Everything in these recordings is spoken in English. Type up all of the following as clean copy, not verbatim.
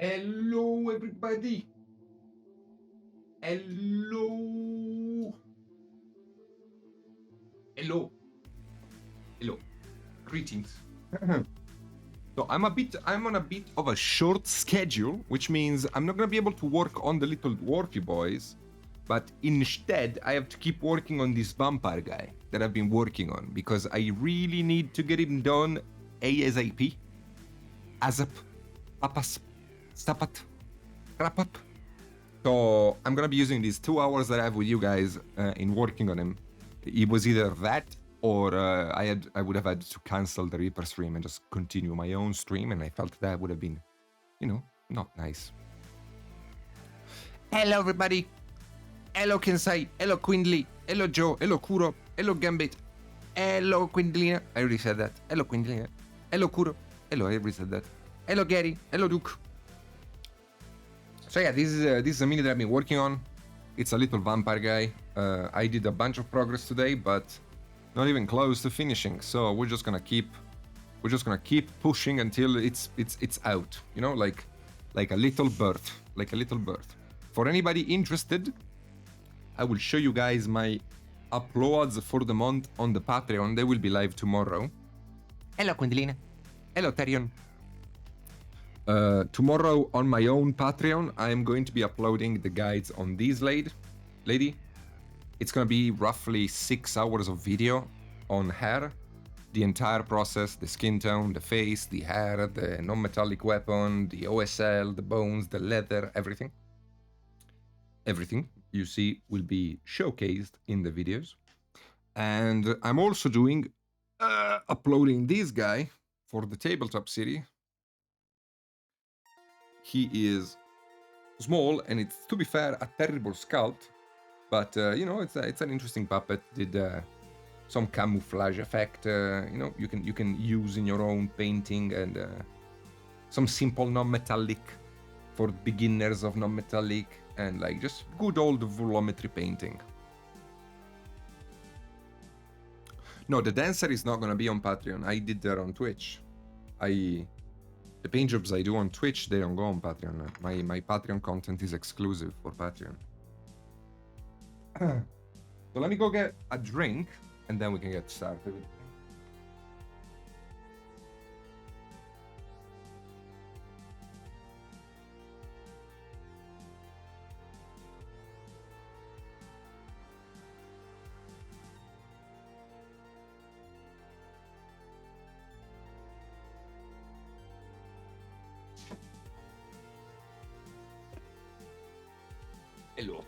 Hello, everybody. Hello. Hello. Hello. Greetings. So I'm on a bit of a short schedule, which means I'm not gonna be able to work on the little dwarfy boys, but instead I have to keep working on this vampire guy that I've been working on because I really need to get him done ASAP. ASAP. Papas. Stapat. Crapap. So I'm gonna be using these 2 hours that I have with you guys in working on him. It was either that or I would have had to cancel the Reaper stream and just continue my own stream, and I felt that would have been, not nice. Hello everybody. Hello Kensai. Hello Quindly. Hello Joe. Hello Kuro. Hello Gambit. Hello Quindlina. I already said that. Hello Quindlina. Hello Kuro. Hello, I already said that. Hello Gary. Hello Duke. So yeah, this is a mini that I've been working on. It's a little vampire guy. I did a bunch of progress today, but not even close to finishing. So we're just gonna keep pushing until it's out. Like a little bird. For anybody interested, I will show you guys my uploads for the month on the Patreon. They will be live tomorrow. Hello Quindlina. Hello Therion. Tomorrow on my own Patreon, I am going to be uploading the guides on this lady. It's gonna be roughly 6 hours of video on her, the entire process, the skin tone, the face, the hair, the non-metallic weapon, the OSL, the bones, the leather, everything. Everything you see will be showcased in the videos. And I'm also doing uploading this guy for the tabletop city. He is small, and it's, to be fair, a terrible sculpt, but it's an interesting puppet. Did some camouflage effect, you can use in your own painting, and some simple non-metallic for beginners of non-metallic, and like just good old volumetry painting. No, the dancer is not gonna be on Patreon. I did that on Twitch. The paint jobs I do on Twitch, they don't go on Patreon. My Patreon content is exclusive for Patreon. So let me go get a drink, and then we can get started. Hello.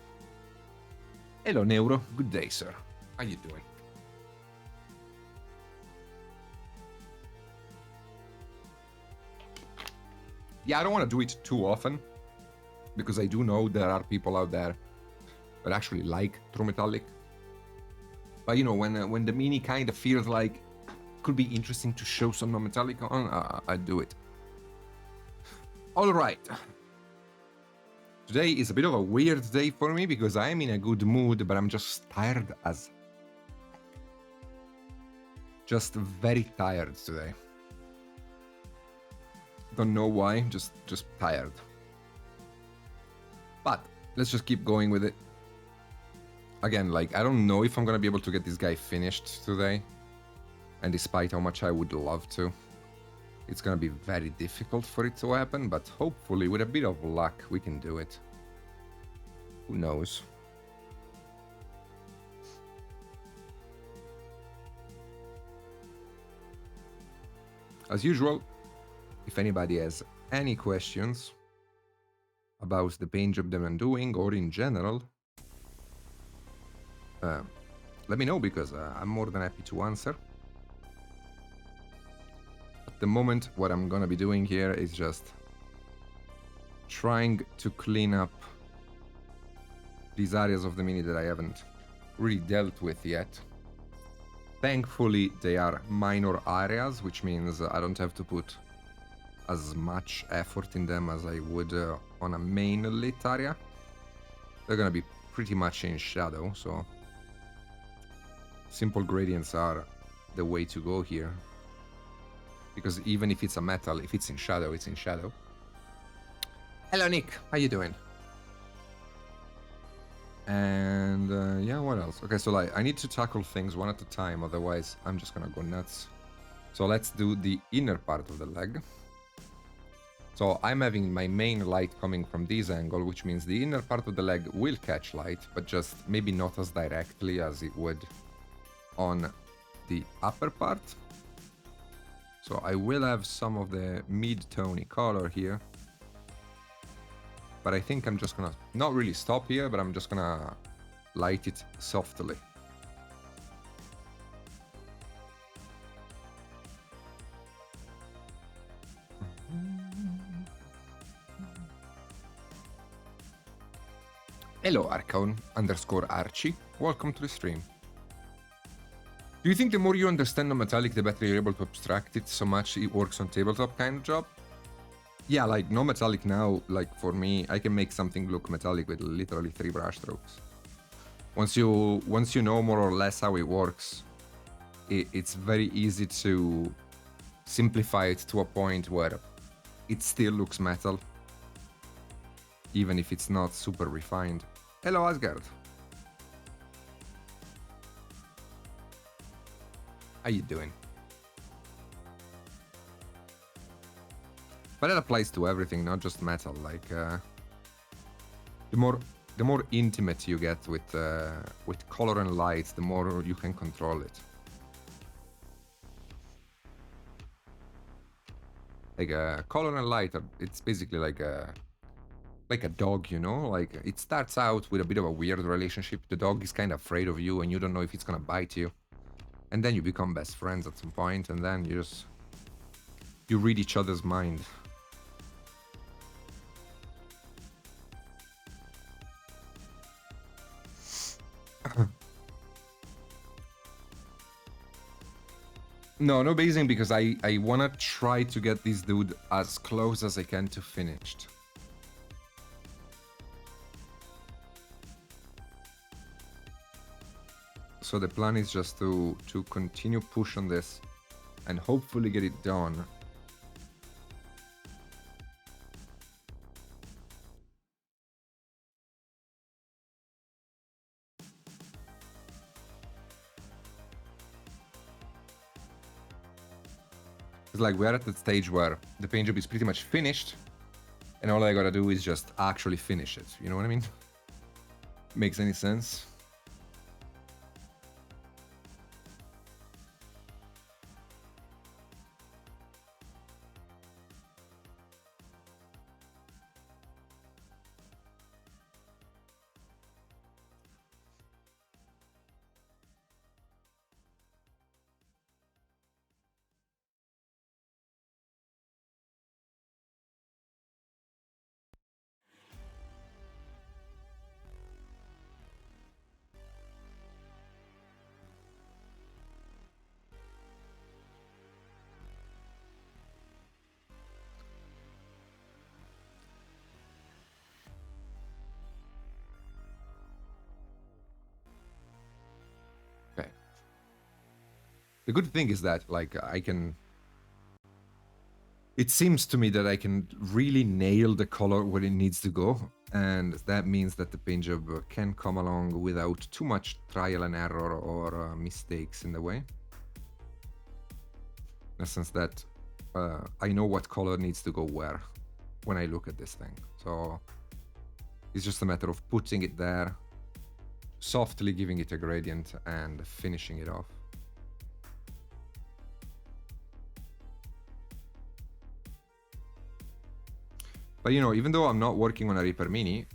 Hello, Neuro. Good day, sir. How you doing? Yeah, I don't want to do it too often, because I do know there are people out there that actually like True Metallic. But when the mini kind of feels like could be interesting to show some non-metallic on, I do it. All right. Today is a bit of a weird day for me because I am in a good mood, but I'm just tired as... Just very tired today. Don't know why, just tired. But let's just keep going with it. Again, like, I don't know if I'm gonna be able to get this guy finished today. And despite how much I would love to, it's gonna be very difficult for it to happen, but hopefully with a bit of luck we can do it. Who knows? As usual, if anybody has any questions about the paint job that I'm doing or in general, let me know, because I'm more than happy to answer. At the moment, what I'm gonna be doing here is just trying to clean up these areas of the mini that I haven't really dealt with yet. Thankfully, they are minor areas, which means I don't have to put as much effort in them as I would on a main lit area. They're gonna be pretty much in shadow, so simple gradients are the way to go here. Because even if it's a metal, if it's in shadow, it's in shadow. Hello, Nick. How you doing? And yeah, what else? Okay, so like I need to tackle things one at a time, otherwise I'm just gonna go nuts. So let's do the inner part of the leg. So I'm having my main light coming from this angle, which means the inner part of the leg will catch light, but just maybe not as directly as it would on the upper part. So I will have some of the mid-tony color here. But I think I'm just gonna not really stop here, but I'm just gonna light it softly. Hello, Archon_Archie. Welcome to the stream. Do you think the more you understand the metallic, the better you're able to abstract it so much it works on tabletop kind of job? Yeah, like no metallic now, like for me, I can make something look metallic with literally 3 brush strokes. Once you know more or less how it works, it's very easy to simplify it to a point where it still looks metal, even if it's not super refined. Hello, Asgard. How you doing? But it applies to everything, not just metal. Like the more intimate you get with color and light, the more you can control it. Like color and light, it's basically like a dog, you know? Like it starts out with a bit of a weird relationship. The dog is kind of afraid of you, and you don't know if it's gonna bite you. And then you become best friends at some point, and then you read each other's mind. No basing, because I wanna try to get this dude as close as I can to finished. So the plan is just to continue push on this and hopefully get it done. It's like we're at the stage where the paint job is pretty much finished, and all I gotta do is just actually finish it. You know what I mean? Makes any sense? Okay. The good thing is that, like, it seems to me that I can really nail the color where it needs to go, and that means that the paint job can come along without too much trial and error or mistakes in the way. In the sense that I know what color needs to go where when I look at this thing. So it's just a matter of putting it there, softly giving it a gradient, and finishing it off. But you know, even though I'm not working on a Reaper Mini,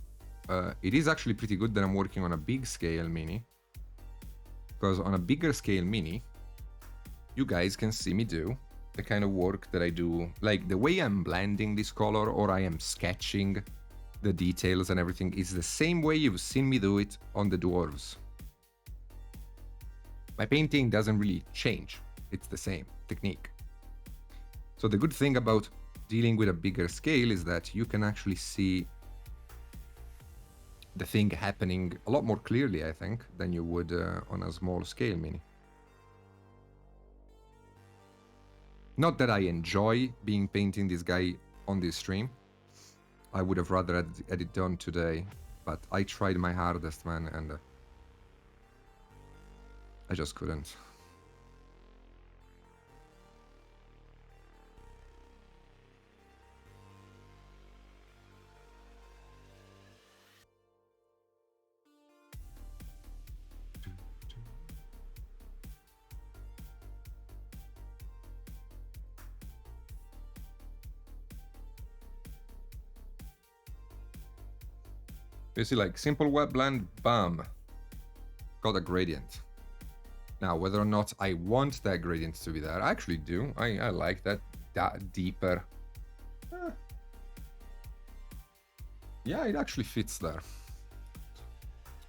it is actually pretty good that I'm working on a big scale Mini. Because on a bigger scale Mini, you guys can see me do the kind of work that I do. Like the way I'm blending this color, or I am sketching the details and everything, is the same way you've seen me do it on the dwarves. My painting doesn't really change. It's the same technique. So the good thing about dealing with a bigger scale is that you can actually see the thing happening a lot more clearly, I think, than you would on a small scale Mini. Not that I enjoy being painting this guy on this stream. I would have rather had it done today, but I tried my hardest, man, and I just couldn't. You see, like, simple wet blend, bam, got a gradient. Now, whether or not I want that gradient to be there, I actually do. I like that deeper. Yeah, it actually fits there.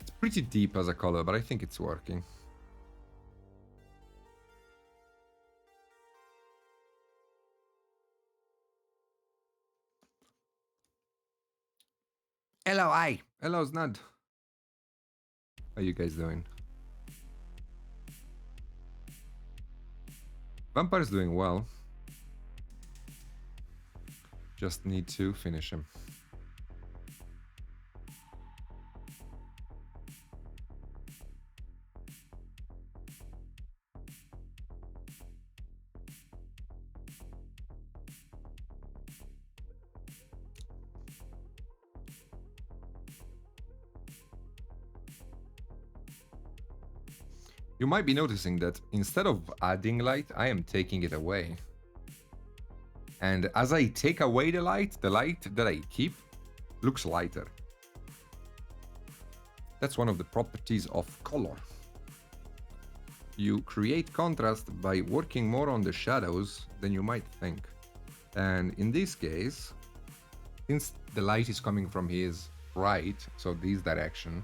It's pretty deep as a color, but I think it's working. Hello, hi. Hello, Snad. How you guys doing? Vampire's doing well. Just need to finish him. You might be noticing that instead of adding light, I am taking it away. And as I take away the light that I keep looks lighter. That's one of the properties of color. You create contrast by working more on the shadows than you might think. And in this case, since the light is coming from his right, so this direction,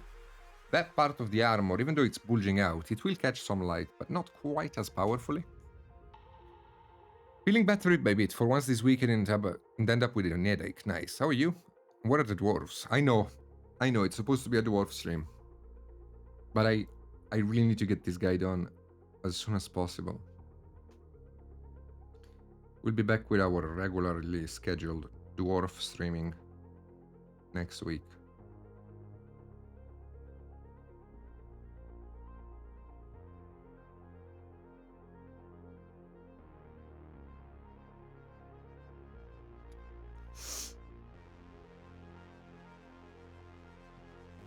that part of the armor, even though it's bulging out, it will catch some light, but not quite as powerfully. Feeling better bit by bit. For once this week, I didn't end up with a headache. Nice. How are you? What are the dwarves? I know, it's supposed to be a dwarf stream. But I really need to get this guy done as soon as possible. We'll be back with our regularly scheduled dwarf streaming next week.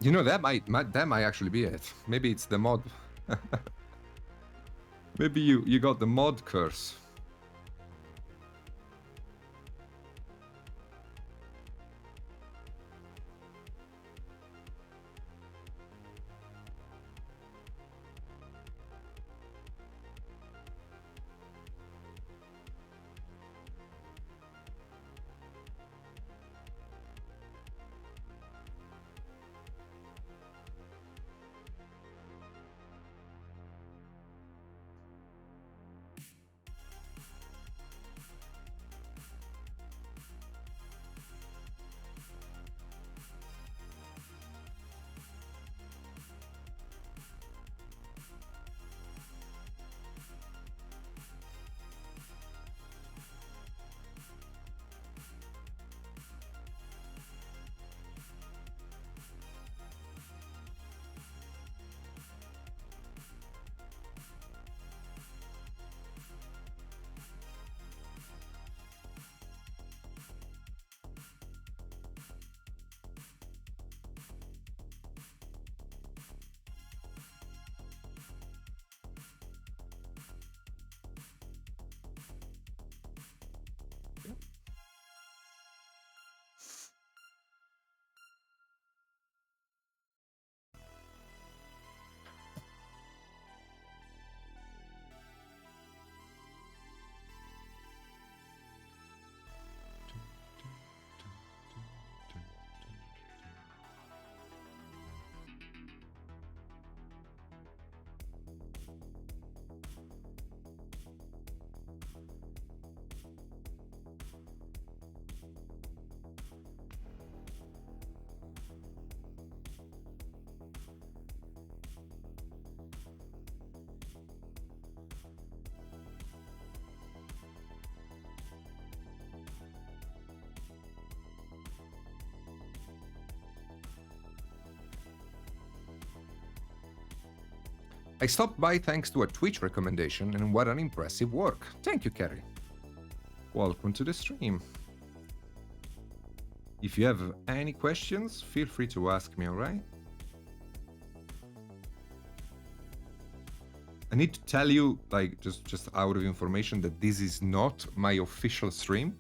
You know, that might actually be it. Maybe it's the mod. Maybe you got the mod curse. I stopped by thanks to a Twitch recommendation, and what an impressive work. Thank you, Carrie. Welcome to the stream. If you have any questions, feel free to ask me, alright? I need to tell you, like, just out of information, that this is not my official stream.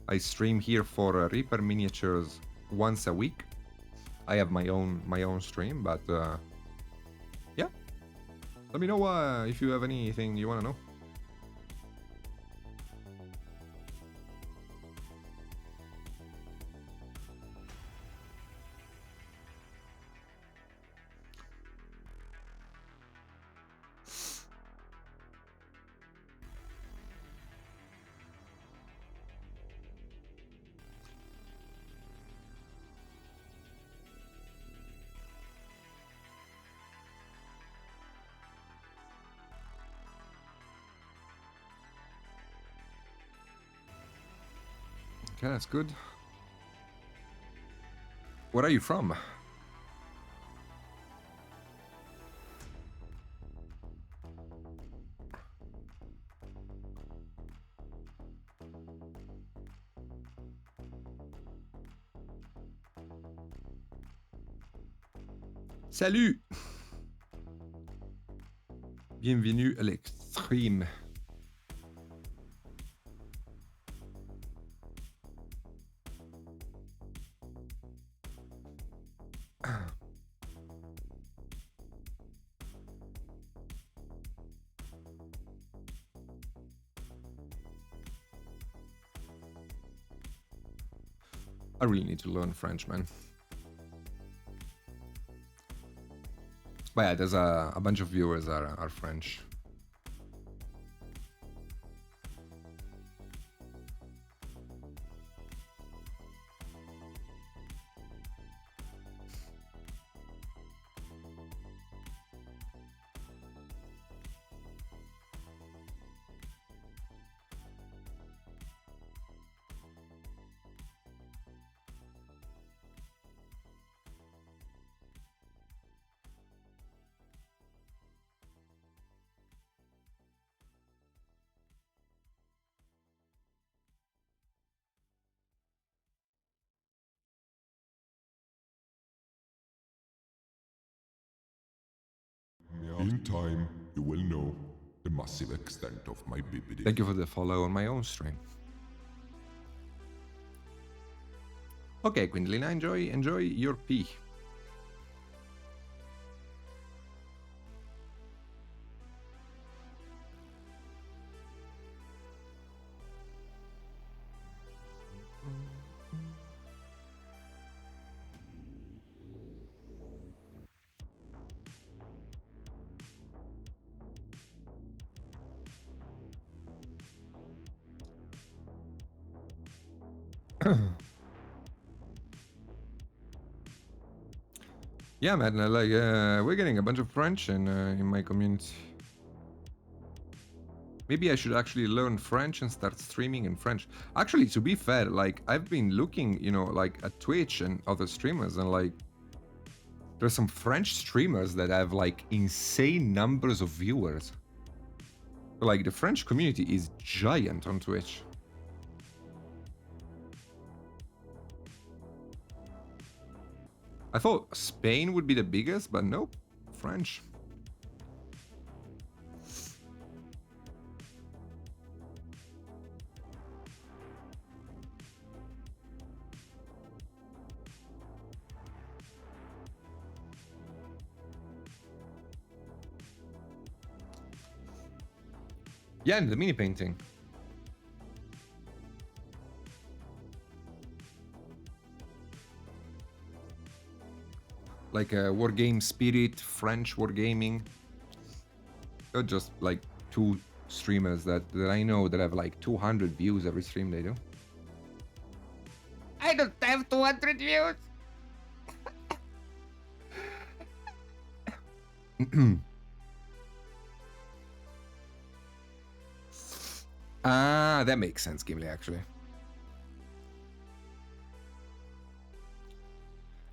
I stream here for Reaper Miniatures once a week. I have my own stream, but yeah. Let me know if you have anything you want to know. Okay, that's good. Where are you from? Salut! Bienvenue à l'extrême. I really need to learn French, man. But yeah, there's a bunch of viewers are French. In time, you will know the massive extent of my bibbidi. Thank you for the follow on my own stream. Okay, Quindlina, enjoy your pee. Yeah, man, like we're getting a bunch of French in my community. Maybe I should actually learn French and start streaming in French. Actually, to be fair, like I've been looking, you know, like at Twitch and other streamers, and like there's some French streamers that have like insane numbers of viewers. Like the French community is giant on Twitch. I thought Spain would be the biggest, but nope, French. Yeah, and the mini painting. Like a wargame spirit, French wargaming. They're just like two streamers that I know that have like 200 views every stream they do. I don't have 200 views. Ah, that makes sense, Gimli, actually.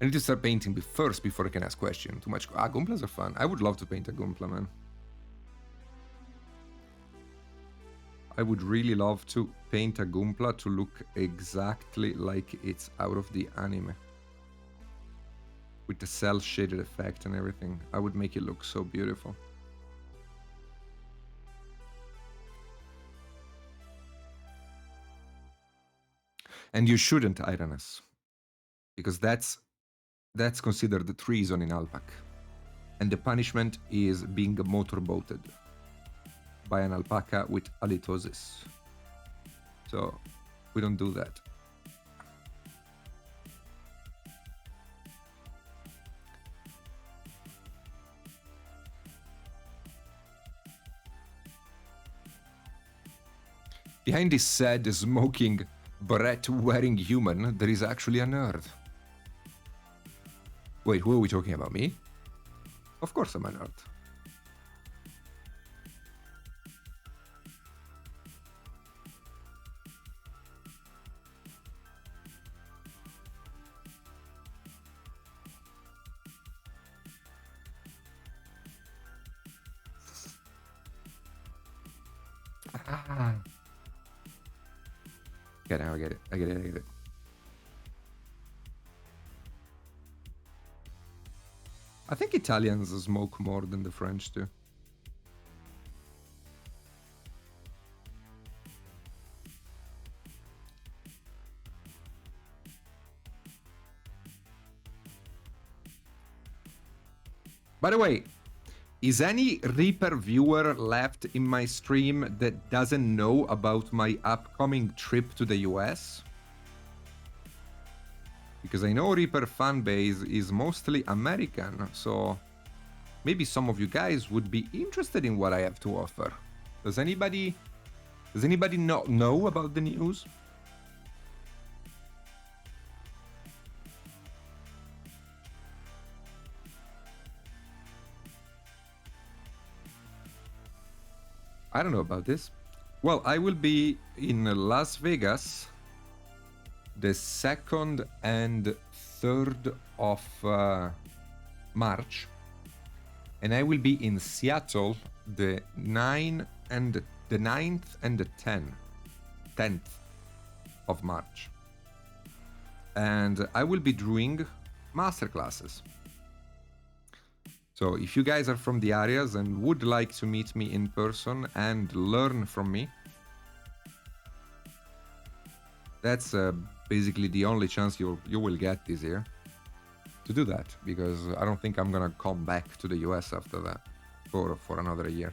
I need to start painting first before I can ask questions. Too much. Goomplas are fun. I would love to paint a Goompla, man. I would really love to paint a Goompla to look exactly like it's out of the anime. With the cel-shaded effect and everything. I would make it look so beautiful. And you shouldn't, Irenas. Because that's considered treason in Alpac. And the punishment is being motorboated by an alpaca with halitosis. So we don't do that. Behind this sad, smoking, beret-wearing human, there is actually a nerd. Wait, who are we talking about? Me? Of course I'm a nerd. Yeah, now I get it. I get it. I think Italians smoke more than the French do. By the way, is any Reaper viewer left in my stream that doesn't know about my upcoming trip to the US? Because I know Reaper fanbase is mostly American, so maybe some of you guys would be interested in what I have to offer. Does anybody not know about the news? I don't know about this. Well, I will be in Las Vegas the 2nd and 3rd of March. And I will be in Seattle the 9th and the 10th of March. And I will be doing masterclasses. So if you guys are from the areas and would like to meet me in person and learn from me, that's basically the only chance you will get this year to do that, because I don't think I'm gonna come back to the US after that for another year.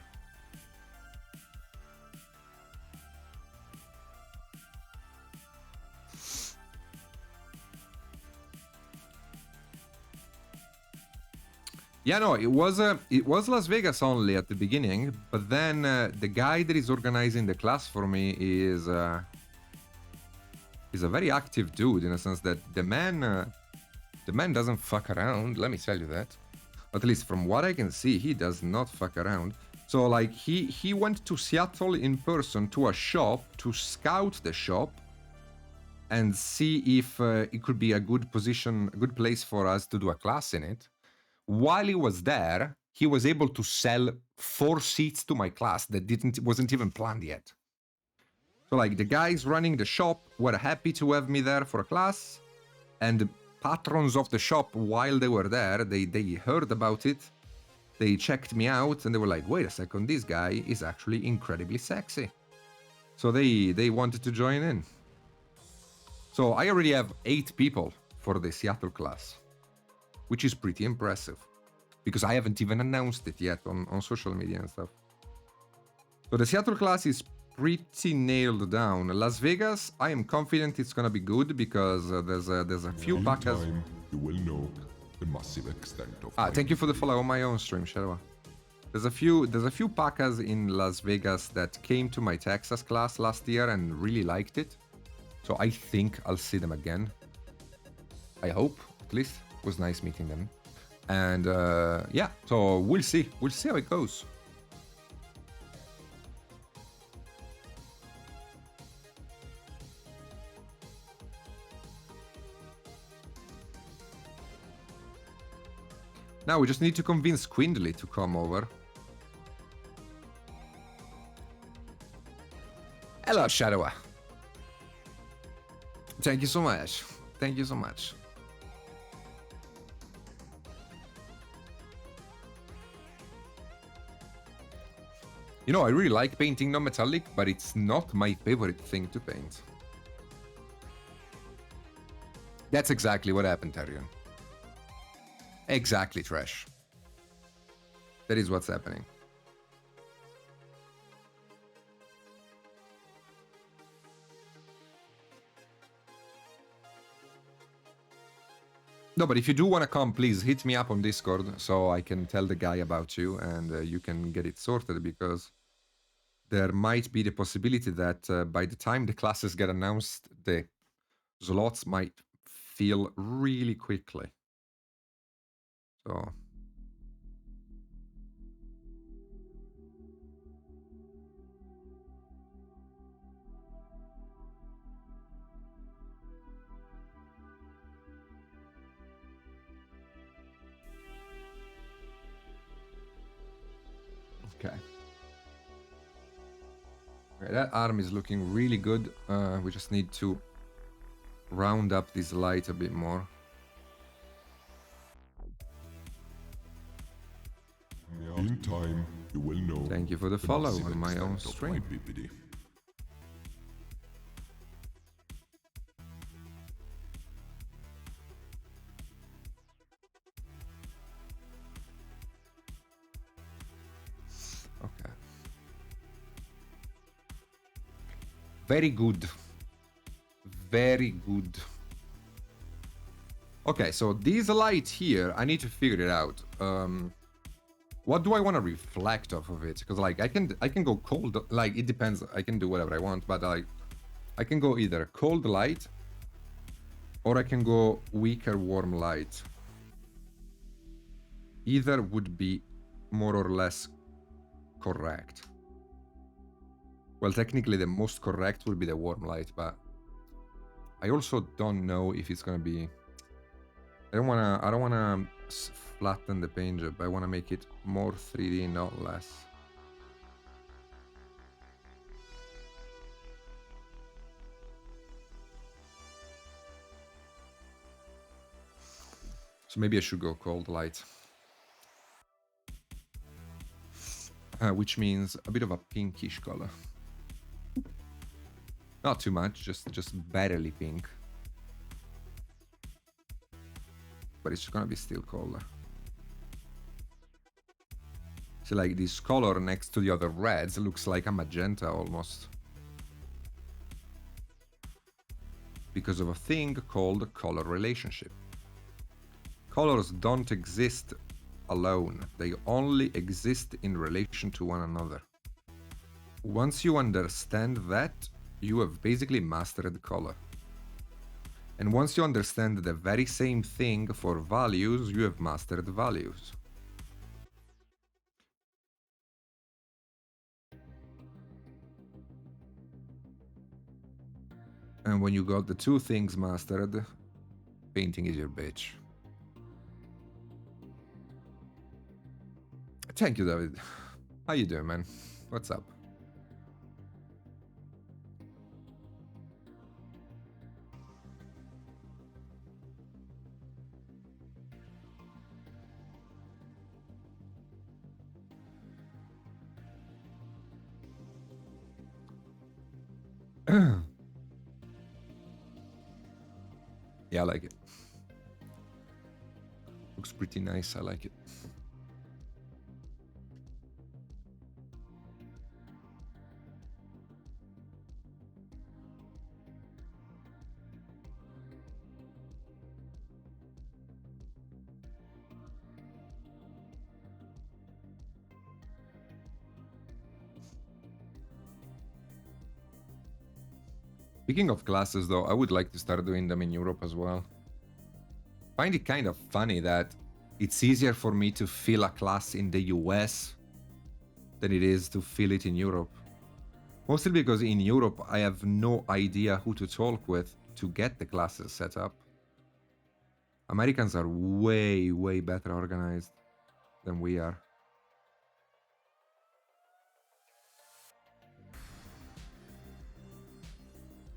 Yeah, no, it was Las Vegas only at the beginning, but then the guy that is organizing the class for me is a very active dude, in a sense that the man doesn't fuck around. Let me tell you that. At least from what I can see, he does not fuck around. So like he went to Seattle in person to a shop to scout the shop and see if it could be a good place for us to do a class in it. While he was there, he was able to sell 4 seats to my class that wasn't even planned yet. So like the guys running the shop were happy to have me there for a class, and the patrons of the shop, while they were there, they heard about it, they checked me out, and they were like, wait a second, this guy is actually incredibly sexy. So they wanted to join in. So I already have 8 people for the Seattle class, which is pretty impressive, because I haven't even announced it yet on social media and stuff. So the Seattle class is pretty nailed down. Las Vegas, I am confident it's gonna be good, because there's a few packas. You will know the massive extent of Thank you for the follow on my own stream, Shadwa. There's a few packas in Las Vegas that came to my Texas class last year and really liked it. So I think I'll see them again. I hope, at least. It was nice meeting them. And yeah, so we'll see how it goes. Now we just need to convince Quindly to come over. Hello, Shadowa. Thank you so much. Thank you so much. You know, I really like painting non-metallic, but it's not my favorite thing to paint. That's exactly what happened, Tyrion. Exactly, Trash. That is what's happening. No, but if you do want to come, please hit me up on Discord so I can tell the guy about you and you can get it sorted, because there might be the possibility that by the time the classes get announced, the slots might fill really quickly. So... Okay. Okay, that arm is looking really good. We just need to round up this light a bit more. In time, you will know. Thank you for the follow on my own extent of stream. my BPD. Okay. Very good. Very good. Okay, so this light here, I need to figure it out. What do I want to reflect off of it? Because like I can go cold, like it depends. I can do whatever I want, but like I can go either cold light or I can go weaker warm light. Either would be more or less correct. Well, technically the most correct would be the warm light, but I also don't know if it's gonna be... I don't wanna flatten the paint job. I wanna make it more 3D, not less. So maybe I should go cold light. Which means a bit of a pinkish color. Not too much, just barely pink. But it's gonna be still colder. So like this color next to the other reds looks like a magenta almost. Because of a thing called color relationship. Colors don't exist alone, they only exist in relation to one another. Once you understand that, you have basically mastered color. And once you understand the very same thing for values, you have mastered values. And when you got the two things mastered, painting is your bitch. Thank you, David. How you doing, man? What's up? Yeah, I like it. Looks pretty nice, I like it. Speaking of classes though, I would like to start doing them in Europe as well. Find it kind of funny that it's easier for me to fill a class in the US than it is to fill it in Europe. Mostly because in Europe I have no idea who to talk with to get the classes set up. Americans are way better organized. than we are.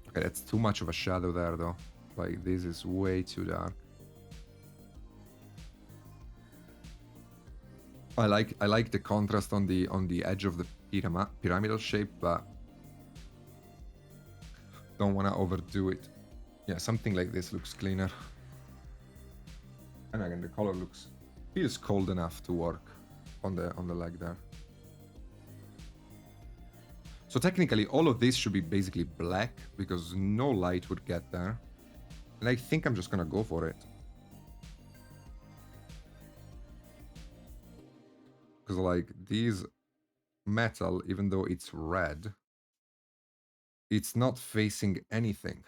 Okay, that's too much of a shadow there, though. Like, this is way too dark. I like the contrast on the edge of the pyramidal shape, but don't want to overdo it. Yeah, something like this looks cleaner. And again, the color feels cold enough to work on the leg there. So technically, all of this should be basically black because no light would get there. And I think I'm just gonna go for it. Because like these metal, even though it's red, it's not facing anything.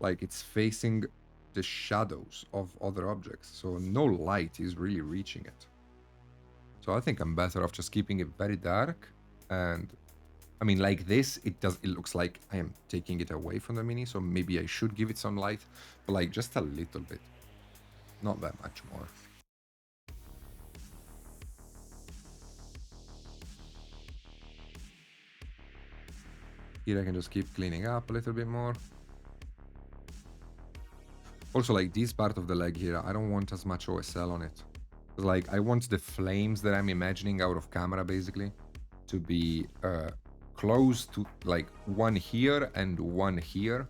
Like it's facing the shadows of other objects. So no light is really reaching it. So I think I'm better off just keeping it very dark. And I mean, like this, it looks like I am taking it away from the mini. So maybe I should give it some light, but like just a little bit. Not that much more. Here I can just keep cleaning up a little bit more. Also, like this part of the leg here, I don't want as much OSL on it. Like, I want the flames that I'm imagining out of camera, basically, to be close to, like, one here and one here.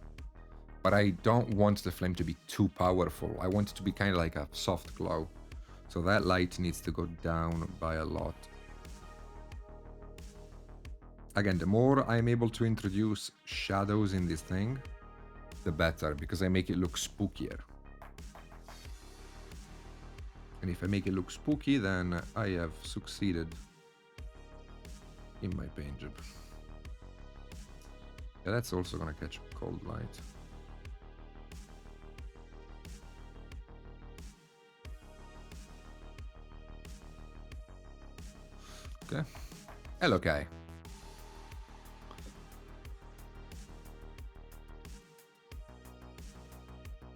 But I don't want the flame to be too powerful. I want it to be kind of like a soft glow. So that light needs to go down by a lot. Again, the more I'm able to introduce shadows in this thing, the better, because I make it look spookier. And if I make it look spooky, then I have succeeded in my paint job. Yeah, that's also gonna catch cold light. Okay. Hello, Kai.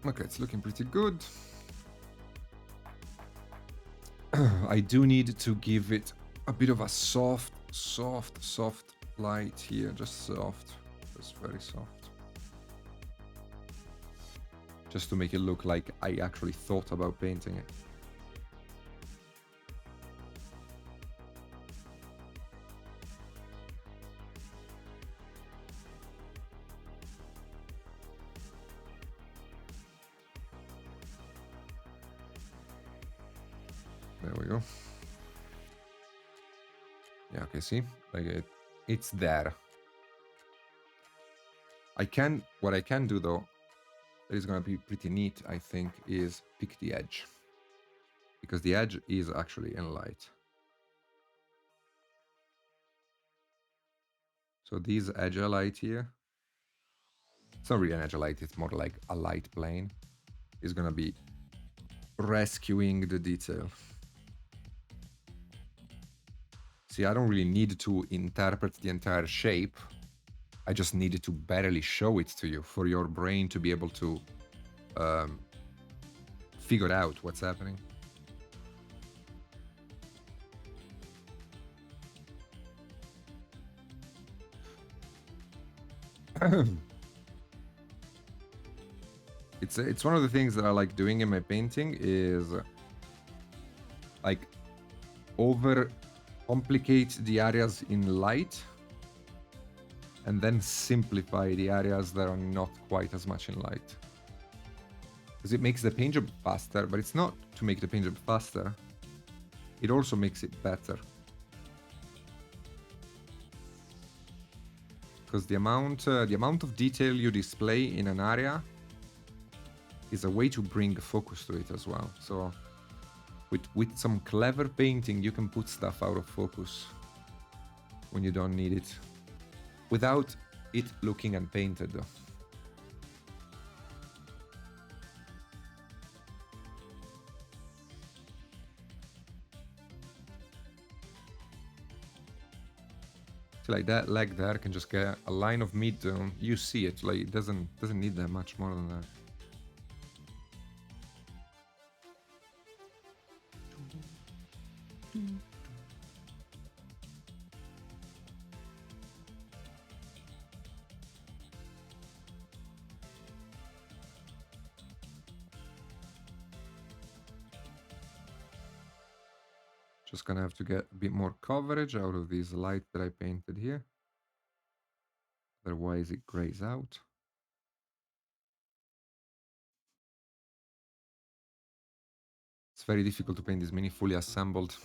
Okay, it's looking pretty good. I do need to give it a bit of a soft light here. Just soft. Just very soft. Just to make it look like I actually thought about painting it. There we go. Yeah, okay, see? Like it's there. What I can do though, that is gonna be pretty neat, I think, is pick the edge. Because the edge is actually in light. So these edge light here, it's not really an edge light, it's more like a light plane, is gonna be rescuing the detail. See, I don't really need to interpret the entire shape. I just needed to barely show it to you for your brain to be able to figure out what's happening. It's one of the things that I like doing in my painting is like over complicate the areas in light and then simplify the areas that are not quite as much in light. Because it makes the paint job faster, but it's not to make the paint job faster. It also makes it better. Because the amount of detail you display in an area is a way to bring focus to it as well. So with some clever painting, you can put stuff out of focus when you don't need it, without it looking unpainted though. So like that leg there can just get a line of mid-tone. You see it, like it doesn't need that much more than that. Just gonna have to get a bit more coverage out of these lights that I painted here. Otherwise it grays out. It's very difficult to paint this mini fully assembled.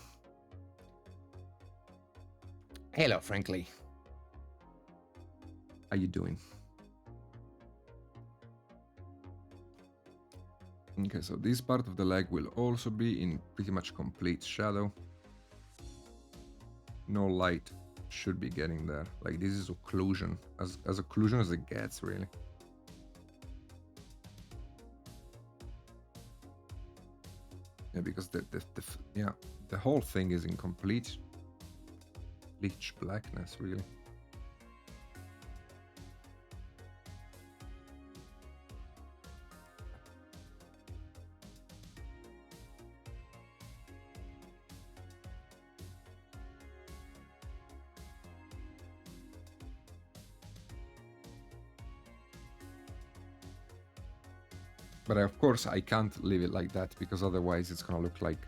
Hello, frankly. How you doing? Okay, so this part of the leg will also be in pretty much complete shadow. No light should be getting there. Like, this is occlusion, as occlusion as it gets, really. Yeah, because the whole thing is in complete pitch blackness, really. But of course, I can't leave it like that, because otherwise it's gonna look like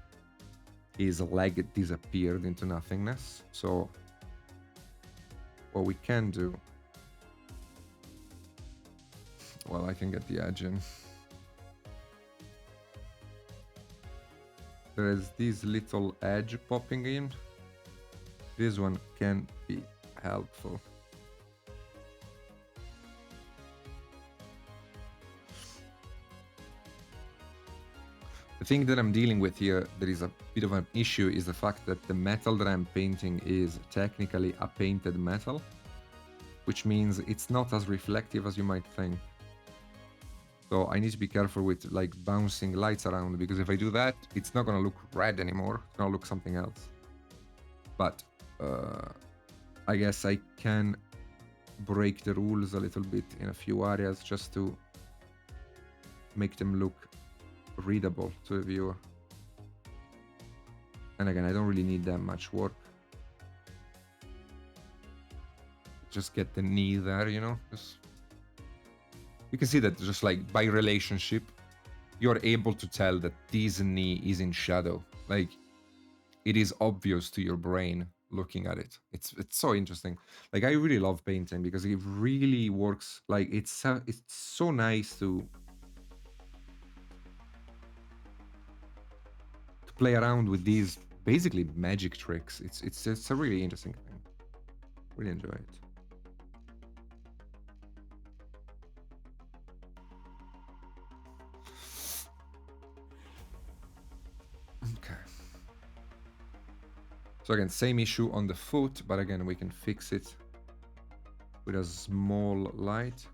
his leg disappeared into nothingness. So what we can do, well, I can get the edge in. There is this little edge popping in. This one can be helpful. The thing that I'm dealing with here, there is a bit of an issue, is the fact that the metal that I'm painting is technically a painted metal, which means it's not as reflective as you might think. So I need to be careful with like bouncing lights around, because if I do that, it's not gonna look red anymore. It's gonna look something else. But I guess I can break the rules a little bit in a few areas just to make them look readable to the viewer. And again, I don't really need that much work. Just get the knee there, you know. You can see that just like by relationship, you're able to tell that this knee is in shadow. Like, it is obvious to your brain looking at it. It's so interesting. Like, I really love painting because it really works. Like, it's so nice to play around with these basically magic tricks. It's a really interesting thing. Really enjoy it. Okay. So again, same issue on the foot, but again, we can fix it with a small light.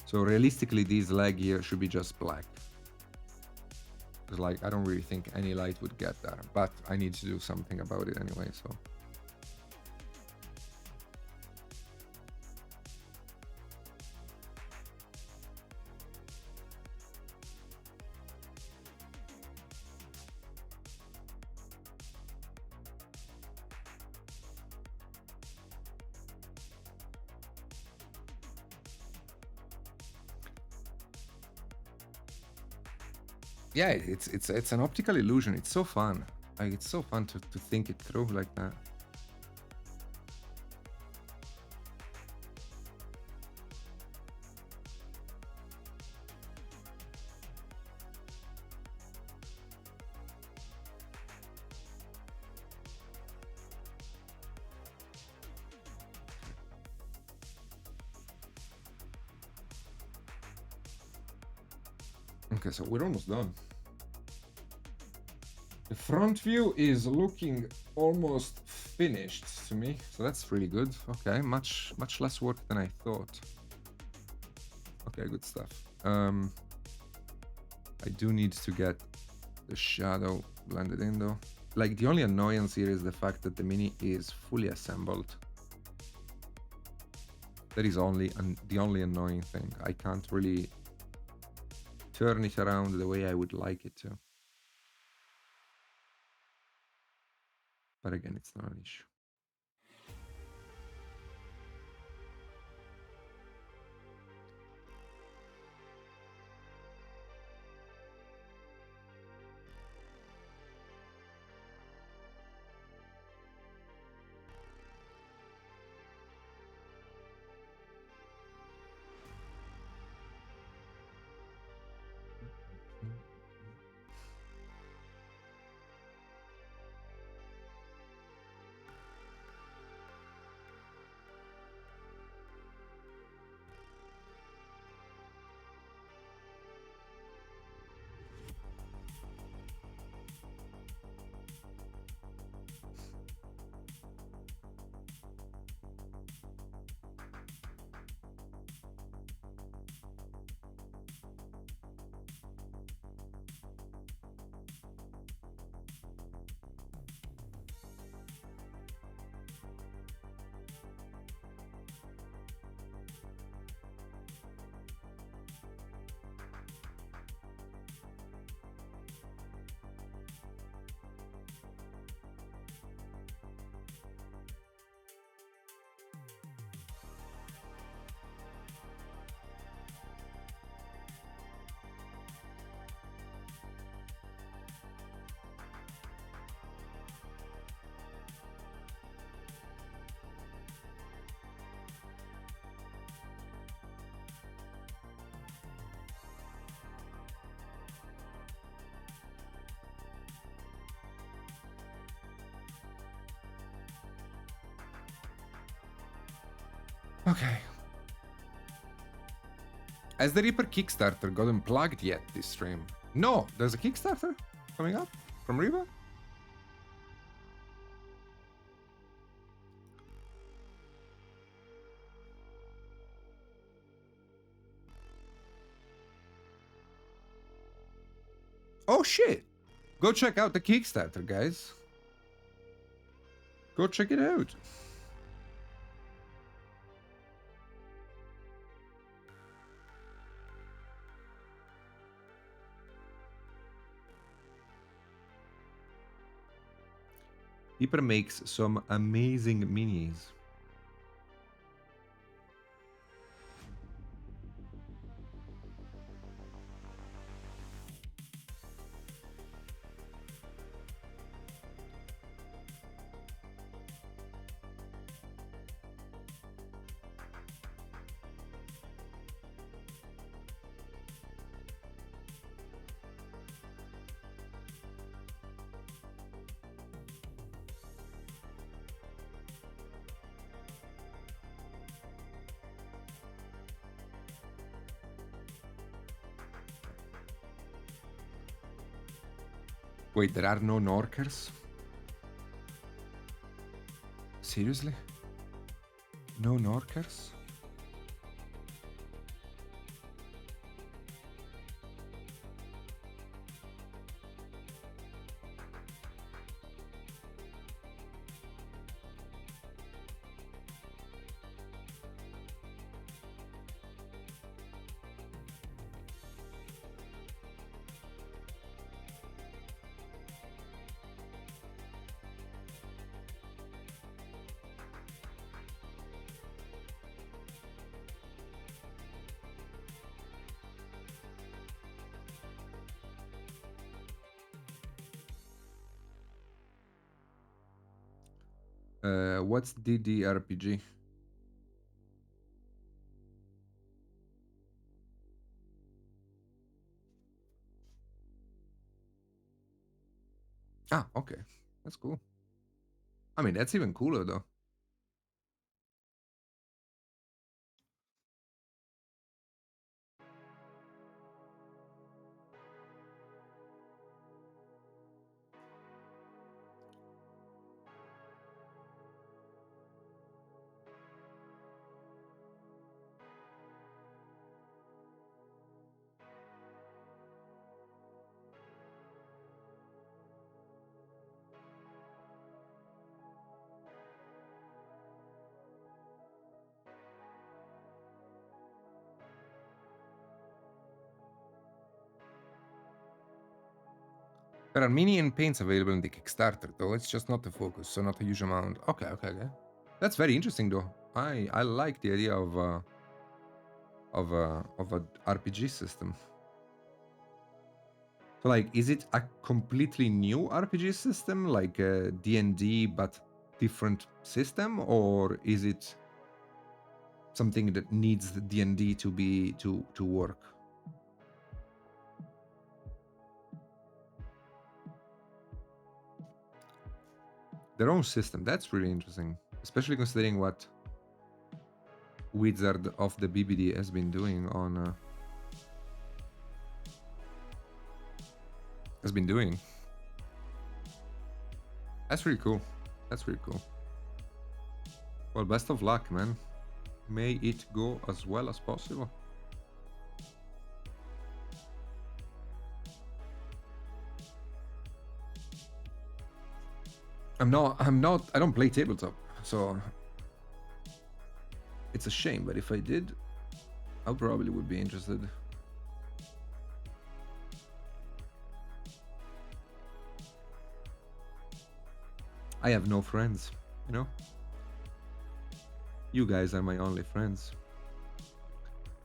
So realistically, this leg here should be just black. Because like, I don't really think any light would get there, but I need to do something about it anyway, so. Yeah, it's an optical illusion. It's so fun. Like, it's so fun to think it through like that. Okay, so we're almost done. The front view is looking almost finished to me, so that's really good. Okay, much less work than I thought. Okay, good stuff. I do need to get the shadow blended in though. Like, the only annoyance here is the fact that the mini is fully assembled. That is the only annoying thing. I can't really turn it around the way I would like it to. But again, it's not an issue. Okay. Has the Reaper Kickstarter gotten plugged yet this stream? No, there's a Kickstarter coming up from Reaper? Oh shit! Go check out the Kickstarter, guys. Go check it out. Reaper makes some amazing minis. Wait, there are no Norkers? Seriously? No Norkers? What's DDRPG? Ah, okay. That's cool. I mean, that's even cooler though. There are minion paints available in the Kickstarter, though it's just not the focus, so not a huge amount. Okay, okay, okay. That's very interesting, though. I like the idea of a RPG system. So, like, is it a completely new RPG system, like D&D, but different system, or is it something that needs the D&D to work? Their own system. That's really interesting, especially considering what Wizard of the BBD has been doing on has been doing. That's really cool. That's really cool. Well, best of luck, man. May it go as well as possible. I don't play tabletop, so it's a shame, but if I did, I probably would be interested. I have no friends, you know? You guys are my only friends.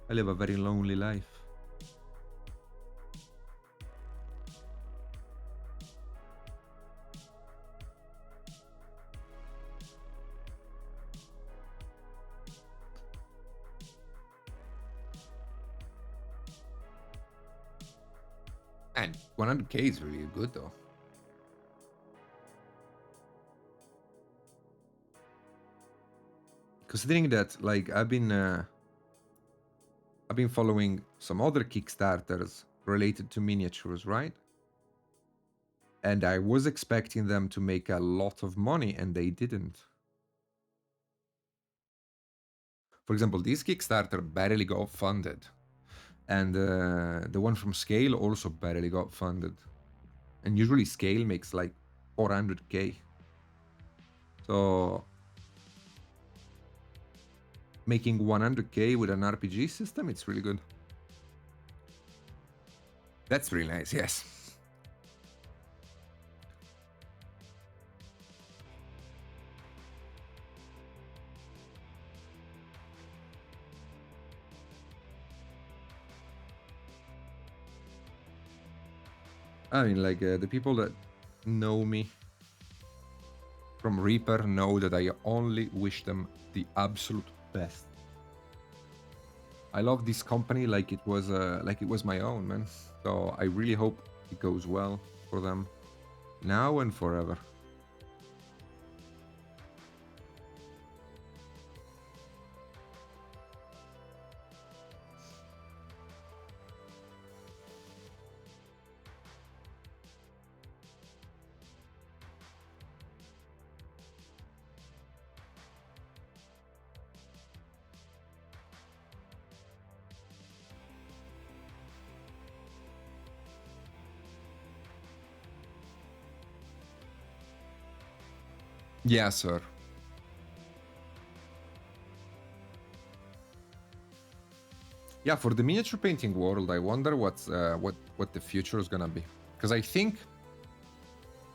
I live a very lonely life. And 100k is really good, though. Considering that, like, I've been following some other Kickstarters related to miniatures, right? And I was expecting them to make a lot of money, and they didn't. For example, this Kickstarter barely got funded, and the one from Scale also barely got funded. And usually Scale makes like 400k. So making 100k with an RPG system, it's really good. That's really nice, yes. I mean, like, the people that know me from Reaper know that I only wish them the absolute best. I love this company like it was my own, man. So I really hope it goes well for them now and forever. Yeah, sir. Yeah, for the miniature painting world, I wonder what the future is gonna be, because I think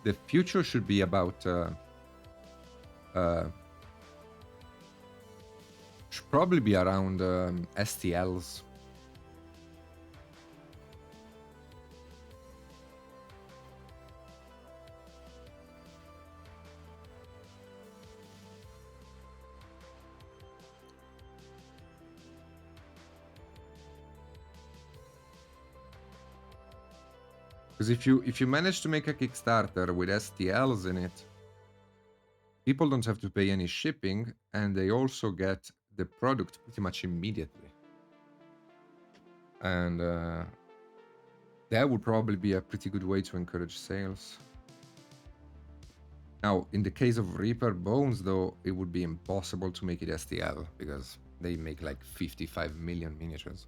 the future should be about should probably be around STLs. Because if you manage to make a Kickstarter with STLs in it, people don't have to pay any shipping, and they also get the product pretty much immediately. And that would probably be a pretty good way to encourage sales. Now, in the case of Reaper Bones, though, it would be impossible to make it STL because they make like 55 million miniatures.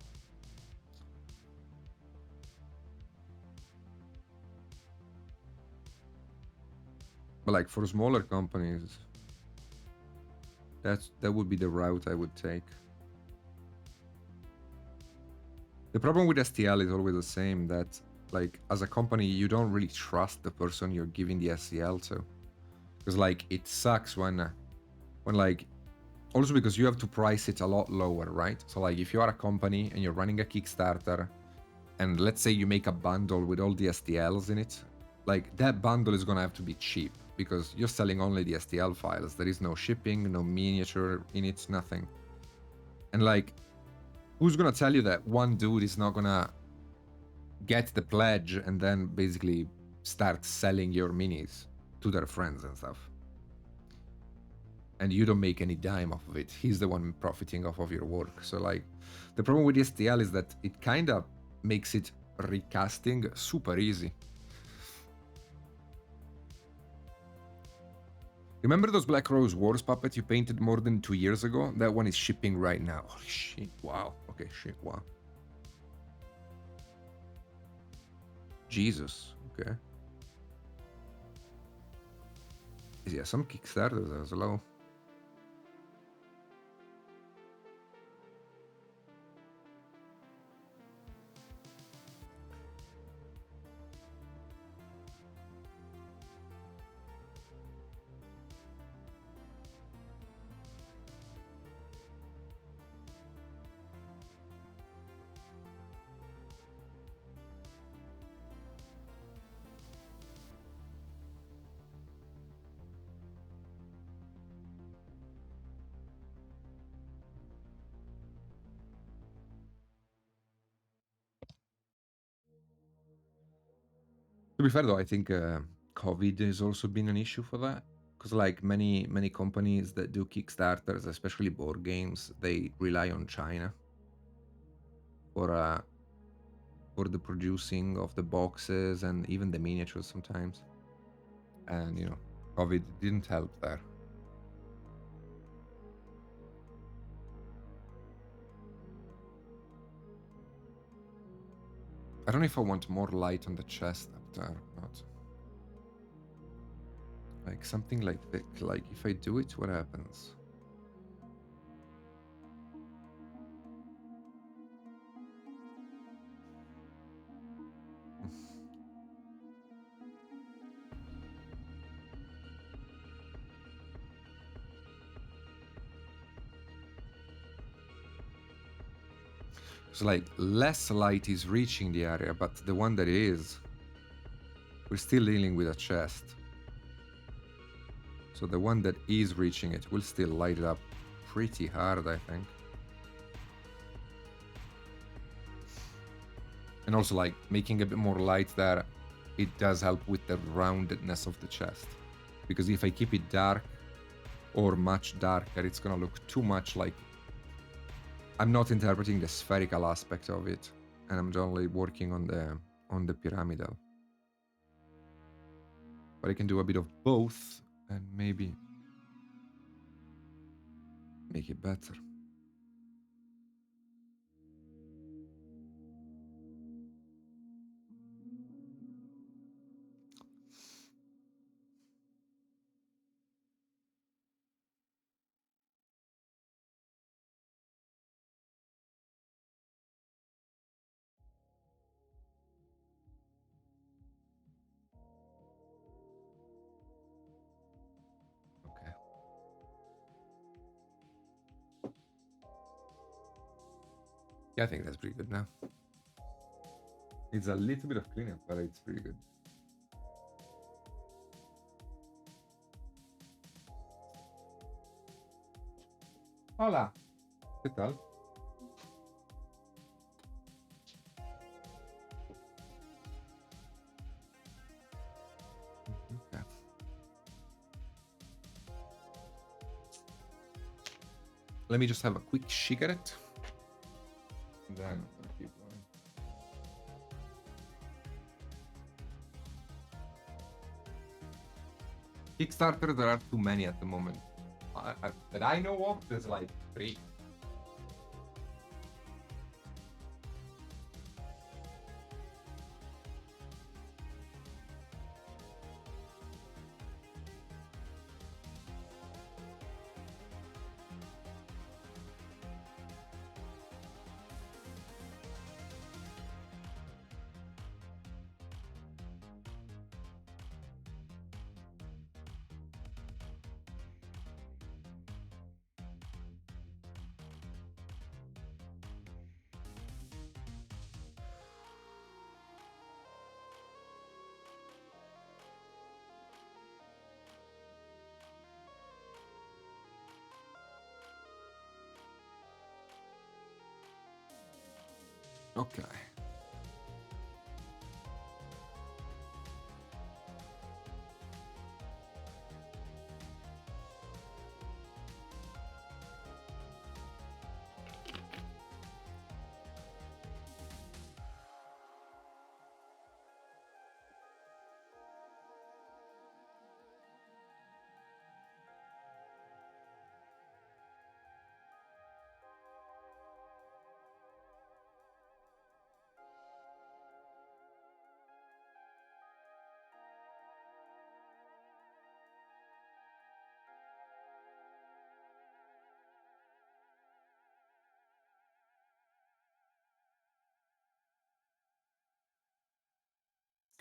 But like for smaller companies, that would be the route I would take. The problem with STL is always the same, that Like, as a company, you don't really trust the person you're giving the SEL to. Because, like, it sucks when, like, also because you have to price it a lot lower, right? So, like, if you are a company and you're running a Kickstarter, and let's say you make a bundle with all the STLs in it, like, that bundle is gonna have to be cheap because you're selling only the STL files. There is no shipping, no miniature in it, nothing. And, like, who's gonna tell you that one dude is not gonna get the pledge and then basically start selling your minis to their friends and stuff? And you don't make any dime off of it. He's the one profiting off of your work. So, like, the problem with STL is that it kind of makes it recasting super easy. Remember those Black Rose Wars puppets you painted more than 2 years ago? That one is shipping right now. Holy shit, wow. Okay, shit, wow. Jesus, okay. Yeah, some Kickstarters are slow. To be fair though, I think COVID has also been an issue for that. Because like many companies that do Kickstarters, especially board games, they rely on China for the producing of the boxes and even the miniatures sometimes. And you know, COVID didn't help there. I don't know if I want more light on the chest up there or not. Like something like that. Like if I do it, what happens? So like less light is reaching the area, but the one that is, we're still dealing with a chest. So the one that is reaching it will still light it up pretty hard, I think. And also like making a bit more light there, it does help with the roundedness of the chest. Because if I keep it dark or much darker, it's gonna look too much like I'm not interpreting the spherical aspect of it, and I'm only working on the pyramidal. But I can do a bit of both and maybe make it better. Okay. Yeah, I think that's pretty good now. It's a little bit of cleanup, but it's pretty good. Hola. ¿Qué tal? Okay. Let me just have a quick cigarette. And then I'll keep going. Kickstarter, there are too many at the moment. That I know of, there's like 3. Okay.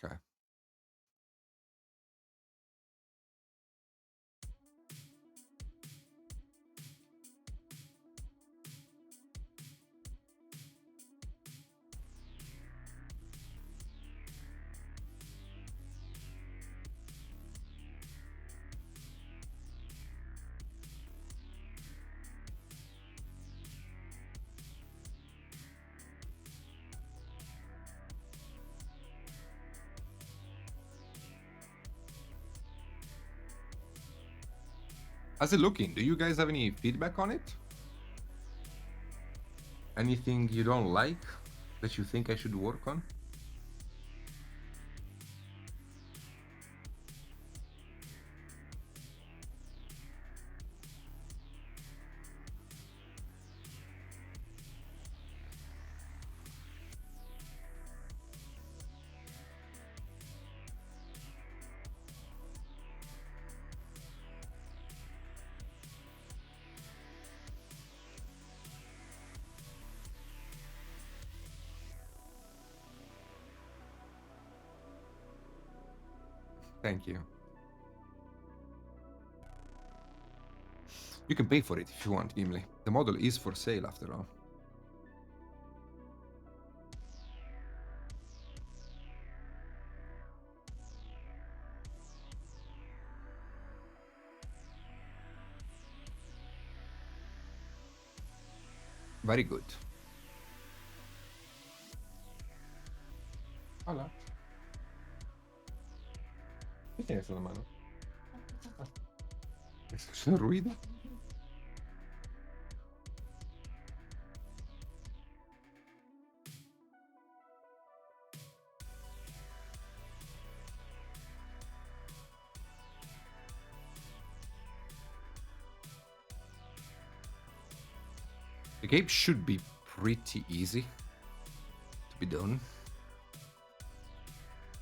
Okay. How's it looking? Do you guys have any feedback on it? Anything you don't like that you think I should work on? Thank you. You can pay for it if you want, Gimli. The model is for sale after all. Very good. Hola. ¿Qué tienes en la mano? ¿Es un ruido? The game should be pretty easy to be done,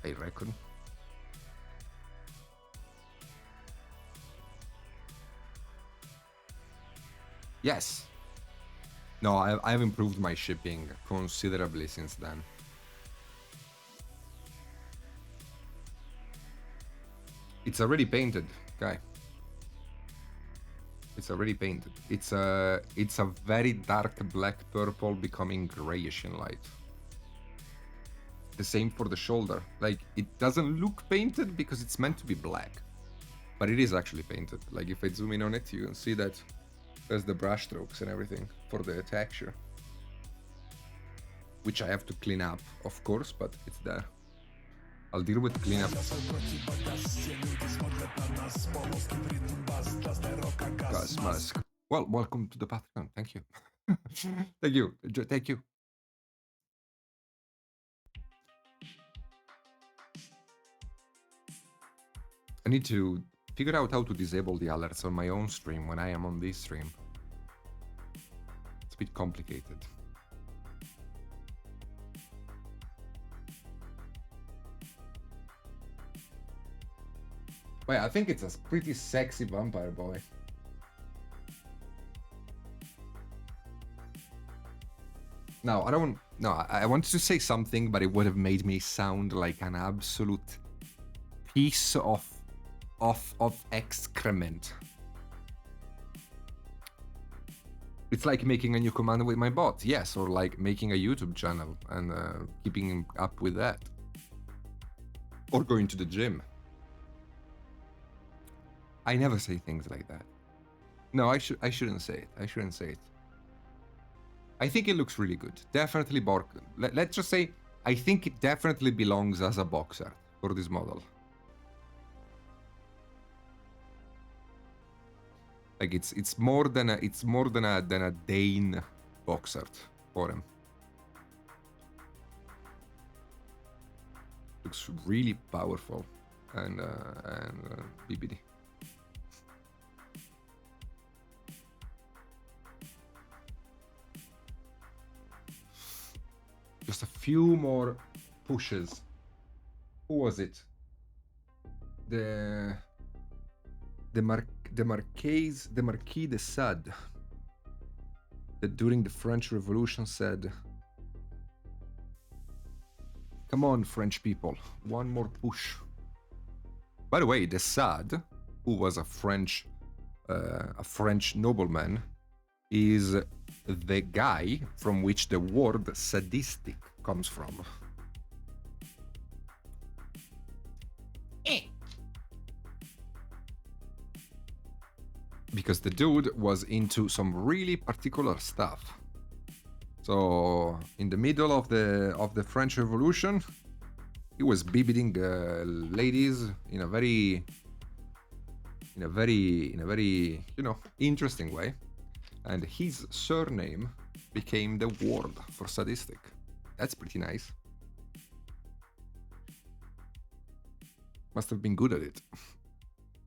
I reckon. Yes. No, I've improved my shipping considerably since then. It's already painted, guy. It's already painted. It's a very dark black purple becoming grayish in light. The same for the shoulder. Like, it doesn't look painted because it's meant to be black, but it is actually painted. Like, if I zoom in on it, you can see that there's the brush strokes and everything for the texture, which I have to clean up, of course, but it's there. I'll deal with cleanup. Gas mask. Well, welcome to the Patreon. Thank you. Thank you. Thank you. I need to figure out how to disable the alerts on my own stream when I am on this stream. It's a bit complicated. Wait, I think it's a pretty sexy vampire boy. No, I don't. No, I wanted to say something, but it would have made me sound like an absolute piece of excrement. It's like making a new command with my bot, yes, or like making a YouTube channel and keeping up with that, or going to the gym. I never say things like that. No, I shouldn't say it. I shouldn't say it. I think it looks really good. Definitely let's just say I think it definitely belongs as a box art for this model. Like it's more than a Dane box art for him. Looks really powerful and BBD. Just a few more pushes. Who was it? The Marquis de Sade, that during the French Revolution said, "Come on, French people, one more push." By the way, de Sade, who was a French nobleman, is the guy from which the word sadistic comes from. Because the dude was into some really particular stuff. So in the middle of the French Revolution, he was BBing ladies in a very interesting way, and his surname became the word for sadistic. That's pretty nice. Must have been good at it.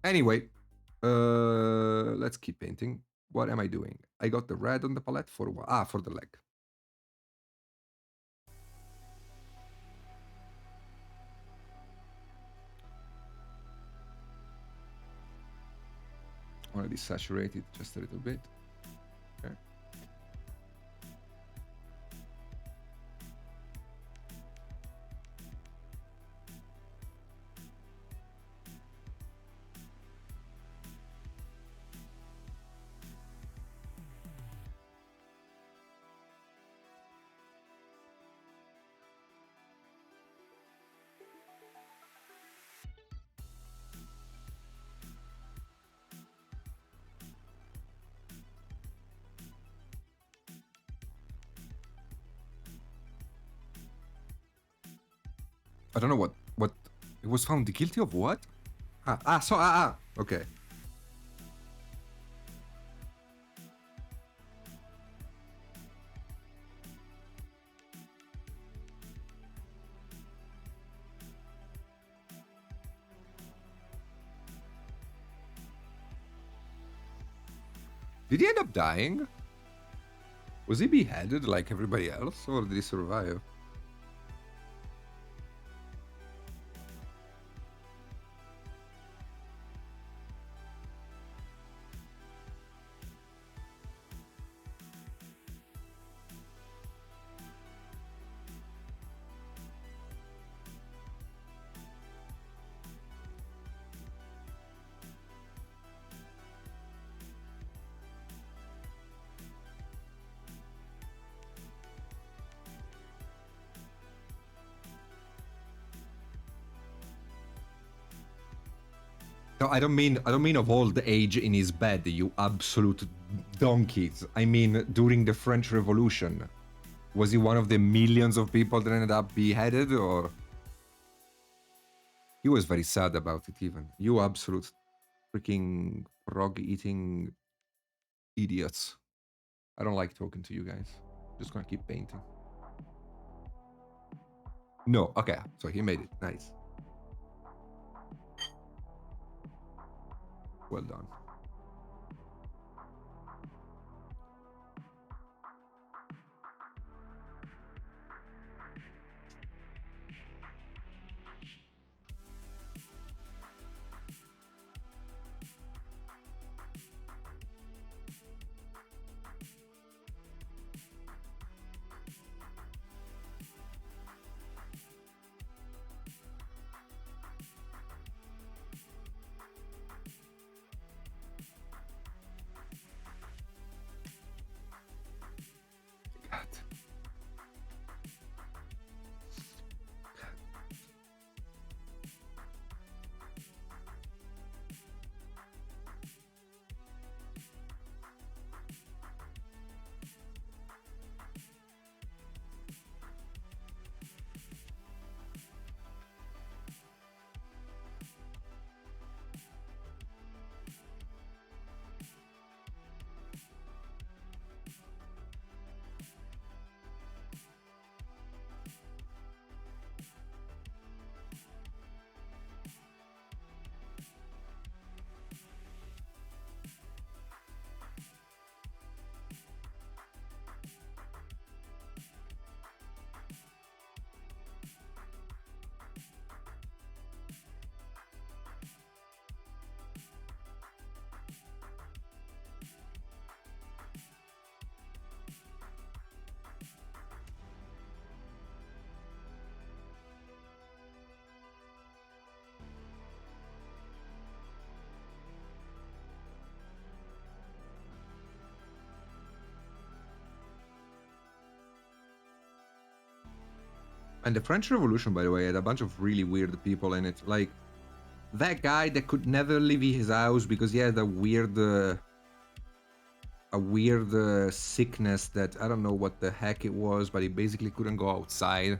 Anyway, let's keep painting. What am I doing? I got the red on the palette for what? Ah, for the leg. I want to desaturate it just a little bit. Okay. I don't know what it was found guilty of what? Okay. Did he end up dying? Was he beheaded like everybody else, or did he survive? No, I don't mean of old age in his bed, you absolute donkeys. I mean during the French Revolution. Was he one of the millions of people that ended up beheaded, or? He was very sad about it even. You absolute freaking frog-eating idiots. I don't like talking to you guys. Just gonna keep painting. No, okay, so he made it. Nice. Well done. And the French Revolution, by the way, had a bunch of really weird people in it. Like, that guy that could never leave his house because he had a weird sickness that I don't know what the heck it was, but he basically couldn't go outside.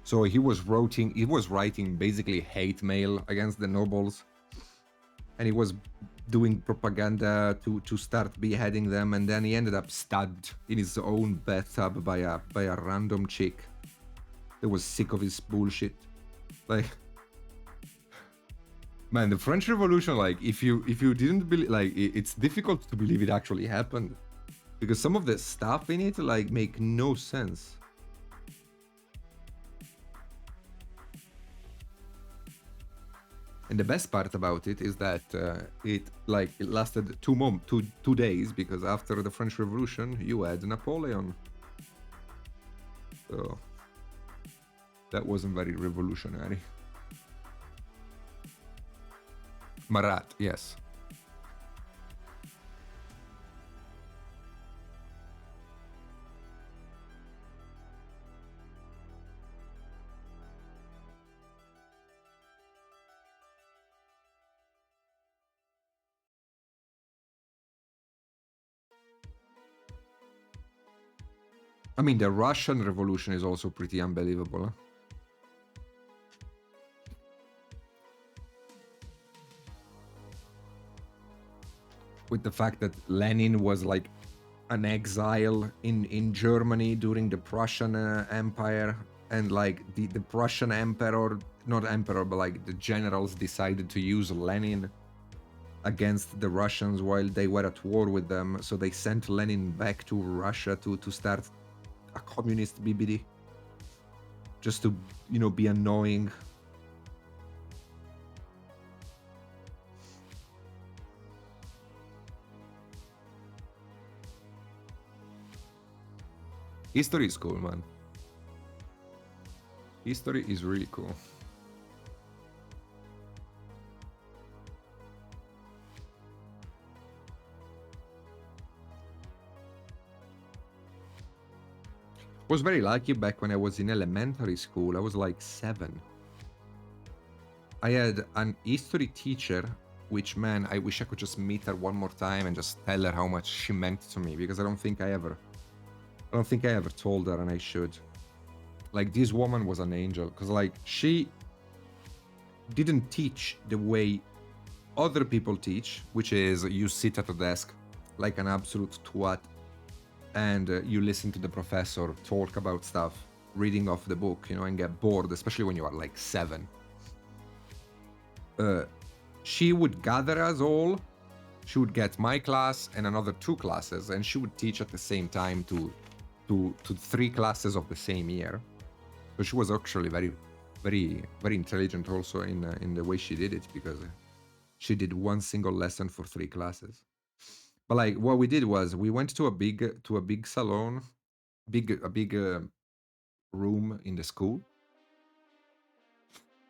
So he was writing basically hate mail against the nobles, and he was doing propaganda to start beheading them, and then he ended up stabbed in his own bathtub by a random chick that was sick of his bullshit. Like, man, the French Revolution, like, if you didn't believe, like, it's difficult to believe it actually happened, because some of the stuff in it, like, make no sense. And the best part about it is that it lasted 2 days, because after the French Revolution you had Napoleon. So that wasn't very revolutionary. Marat, yes. I mean, the Russian Revolution is also pretty unbelievable. Huh? With the fact that Lenin was like an exile in Germany during the Prussian Empire, and like the Prussian emperor, not emperor, but like the generals decided to use Lenin against the Russians while they were at war with them. So they sent Lenin back to Russia to start a communist BBD, just to, you know, be annoying. History is cool, man. History is really cool. Was very lucky back when I was in elementary school. I was like 7. I had an history teacher, which, man, I wish I could just meet her one more time and just tell her how much she meant to me, because I don't think I ever told her, and I should. Like, this woman was an angel, because like she didn't teach the way other people teach, which is you sit at a desk like an absolute twat, and you listen to the professor talk about stuff, reading off the book, you know, and get bored, especially when you are like 7. She would gather us all. She would get my class and another 2 classes, and she would teach at the same time to 3 classes of the same year. So she was actually very, very, very intelligent also in the way she did it, because she did one single lesson for 3 classes. But like, what we did was we went to a big salon, a big room in the school,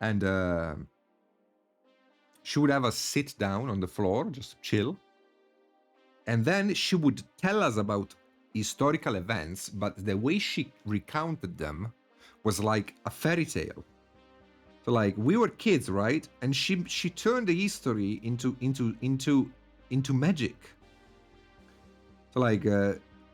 and she would have us sit down on the floor, just chill, and then she would tell us about historical events, but the way she recounted them was like a fairy tale. So like, we were kids, right? And she turned the history into magic. So like,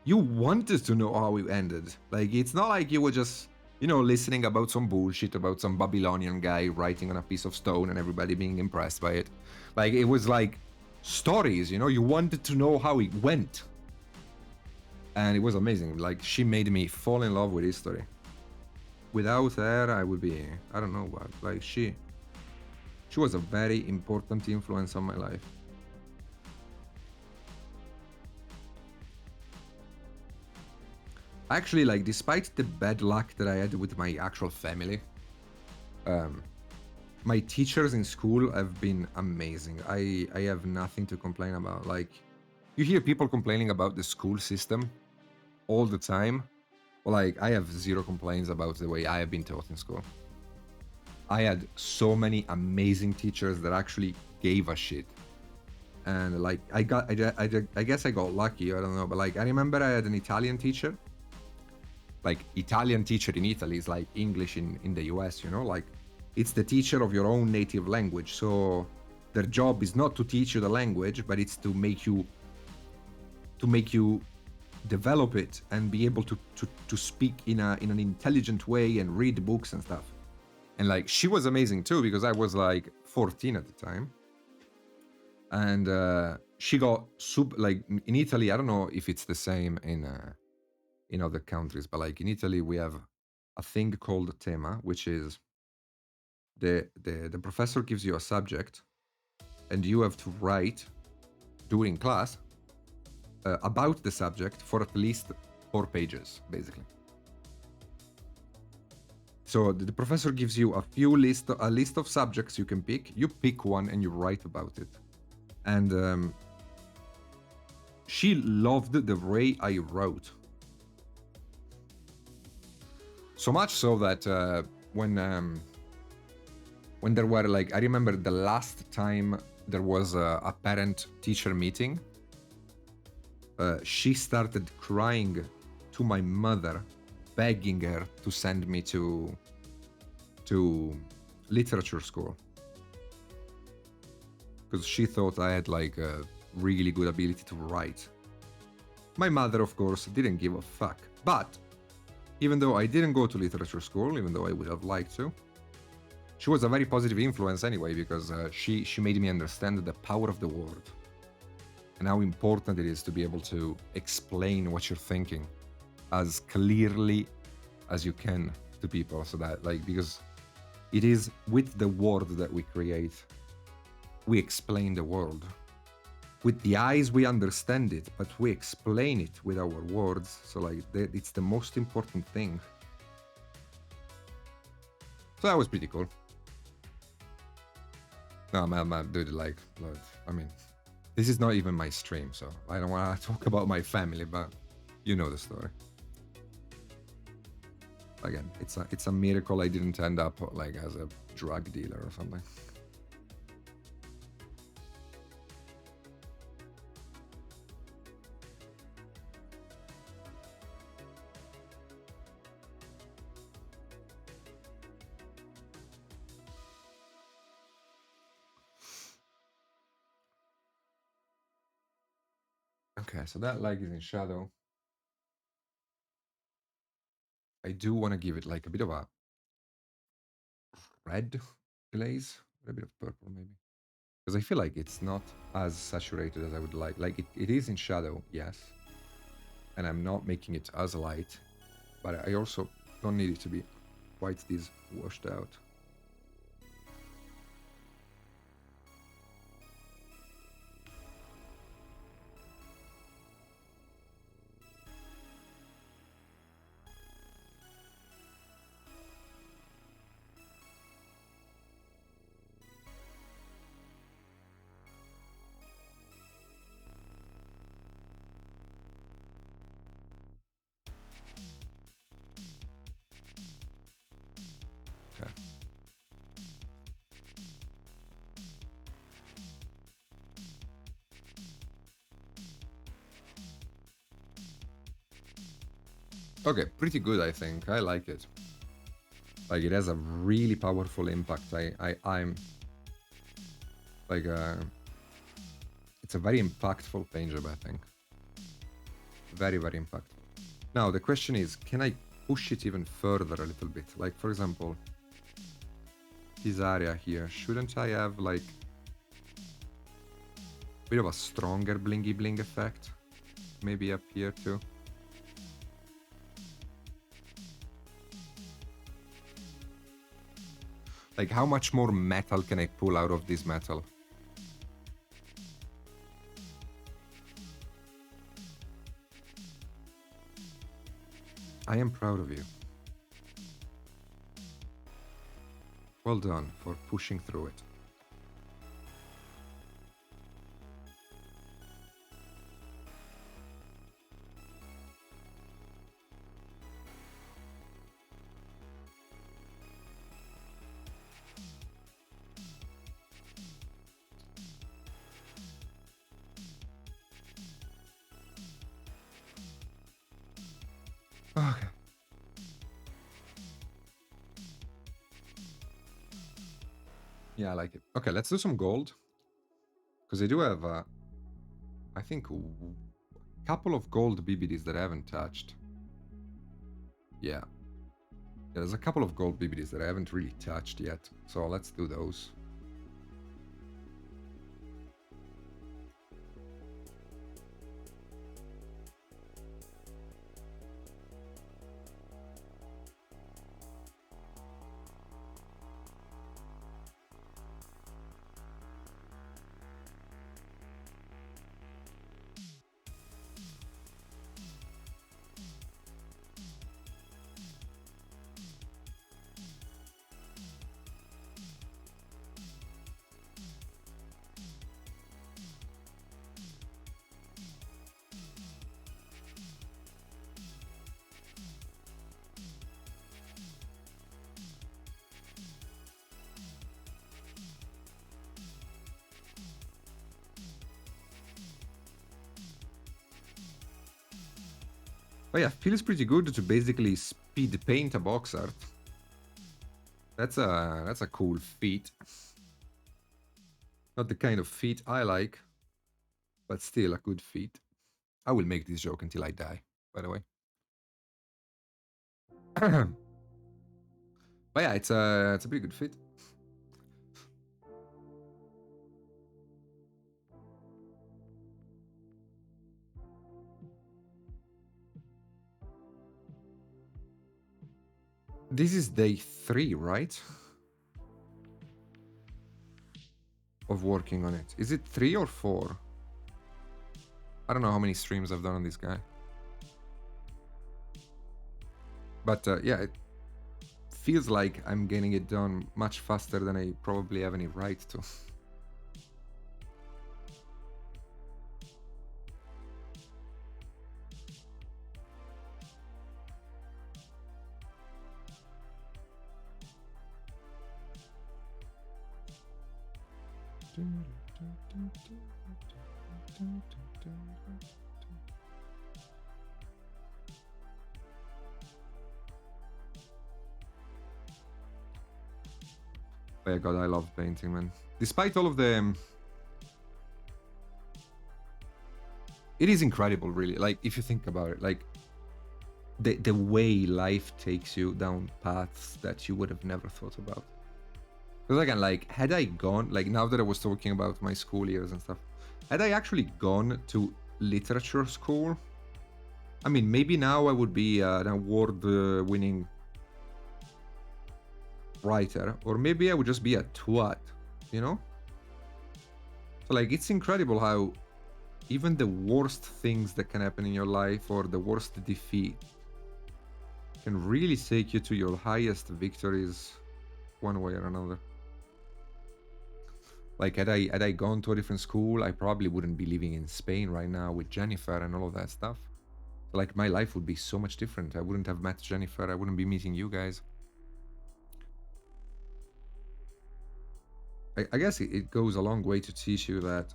you wanted to know how it ended. Like, it's not like you were just, you know, listening about some bullshit about some Babylonian guy writing on a piece of stone and everybody being impressed by it. Like, it was like stories, you know, you wanted to know how it went. And it was amazing. Like, she made me fall in love with history. Without her, I would be, I don't know what. Like, she was a very important influence on my life. Actually, like, despite the bad luck that I had with my actual family, my teachers in school have been amazing. I have nothing to complain about. Like, you hear people complaining about the school system all the time. Well, like, I have 0 complaints about the way I have been taught in school. I had so many amazing teachers that actually gave a shit. And like, I guess I got lucky, I don't know, but like, I remember I had an Italian teacher. like Italian teacher in Italy is like English in the US, you know, like it's the teacher of your own native language. So their job is not to teach you the language, but it's to make you develop it and be able to speak in an intelligent way and read books and stuff. And like she was amazing too, because I was like 14 at the time. And she got like in Italy, I don't know if it's the same in other countries, but like in Italy we have a thing called tema, which is the professor gives you a subject and you have to write during class about the subject for at least 4 pages, basically. So the professor gives you a list of subjects you can pick. You pick one and you write about it. And she loved the way I wrote. So much so that when there were like, I remember the last time there was a parent-teacher meeting, she started crying to my mother, begging her to send me to literature school, because she thought I had like a really good ability to write. My mother, of course, didn't give a fuck. But even though I didn't go to literature school, even though I would have liked to, she was a very positive influence anyway, because she made me understand the power of the word and how important it is to be able to explain what you're thinking as clearly as you can to people, so that like, because it is with the word that we create, we explain the world. With the eyes we understand it, but we explain it with our words. So like it's the most important thing. So that was pretty cool. No, man, dude, like, I mean, this is not even my stream, so I don't want to talk about my family, but you know the story. Again, it's a miracle I didn't end up like as a drug dealer or something. Okay, so that leg is in shadow. I do want to give it like a bit of a red glaze, a bit of purple maybe, because I feel like it's not as saturated as I would like. Like it is in shadow, yes, and I'm not making it as light, but I also don't need it to be quite this washed out. Okay. Okay, pretty good, I think. I like it. Like it has a really powerful impact. I'm like it's a very impactful paint job, I think. Very, very impactful. Now the question is, can I push it even further a little bit? Like for example, this area here, shouldn't I have like a bit of a stronger blingy bling effect? Maybe up here too. Like how much more metal can I pull out of this metal? I am proud of you. Well done for pushing through it. Okay. Yeah, I like it. Okay, let's do some gold. Because I do have, I think, a couple of gold BBDs that I haven't touched. Yeah. There's a couple of gold BBDs that I haven't really touched yet. So let's do those. But yeah, feels pretty good to basically speed paint a box art. That's a cool feat. Not the kind of feat I like, but still a good feat. I will make this joke until I die, by the way. But yeah, it's a pretty good fit. This is day 3, right? Of working on it. Is it 3 or 4? I don't know how many streams I've done on this guy. But yeah, it feels like I'm getting it done much faster than I probably have any right to. Oh yeah, God, I love painting, man. Despite all of the... it is incredible, really. Like, if you think about it, like, the way life takes you down paths that you would have never thought about. Because again, like, had I gone, like, now that I was talking about my school years and stuff, had I actually gone to literature school, I mean, maybe now I would be an award-winning writer, or maybe I would just be a twat, you know? So, like, it's incredible how even the worst things that can happen in your life, or the worst defeat, can really take you to your highest victories one way or another. Like, had I gone to a different school, I probably wouldn't be living in Spain right now with Jennifer and all of that stuff. Like, my life would be so much different. I wouldn't have met Jennifer. I wouldn't be meeting you guys. I guess it goes a long way to teach you that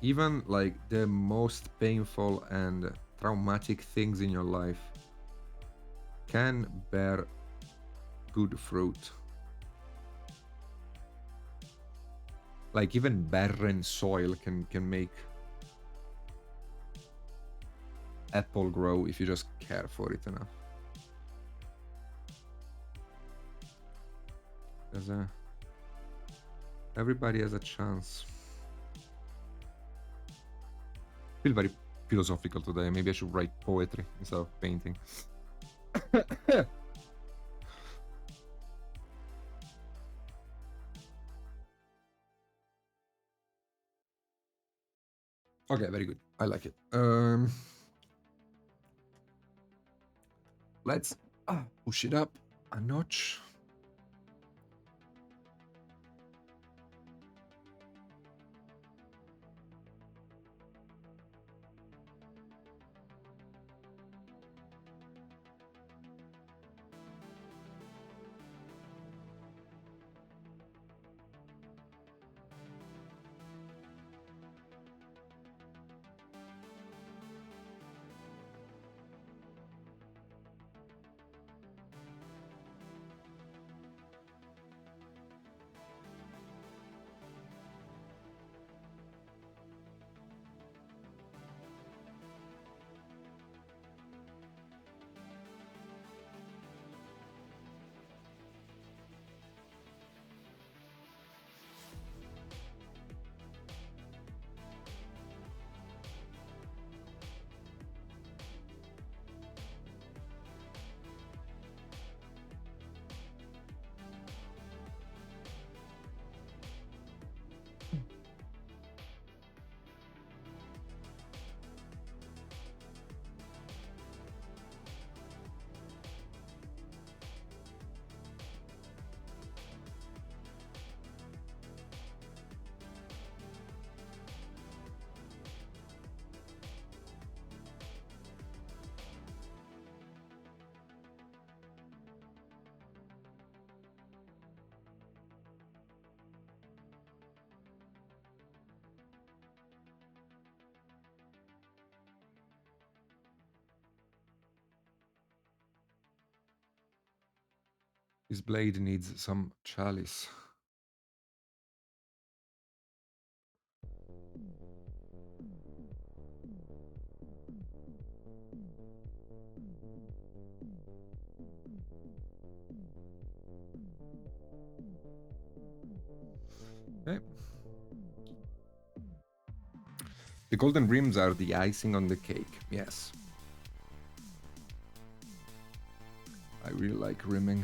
even, like, the most painful and traumatic things in your life can bear good fruit. Like, even barren soil can make apple grow if you just care for it enough. Everybody has a chance. I feel very philosophical today. Maybe I should write poetry instead of painting. Okay, very good. I like it. Let's push it up a notch. His blade needs some chalice. Okay. The golden rims are the icing on the cake, yes. I really like rimming.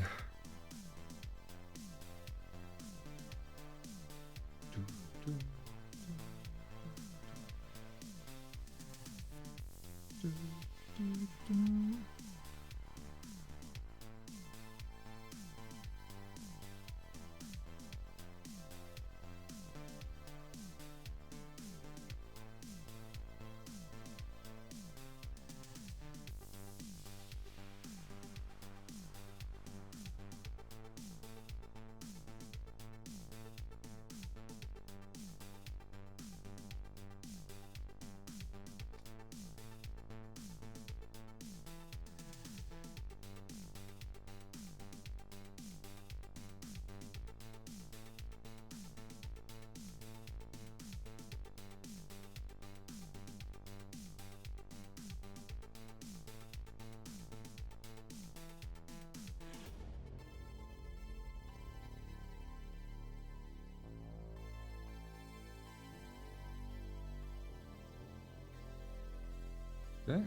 Okay.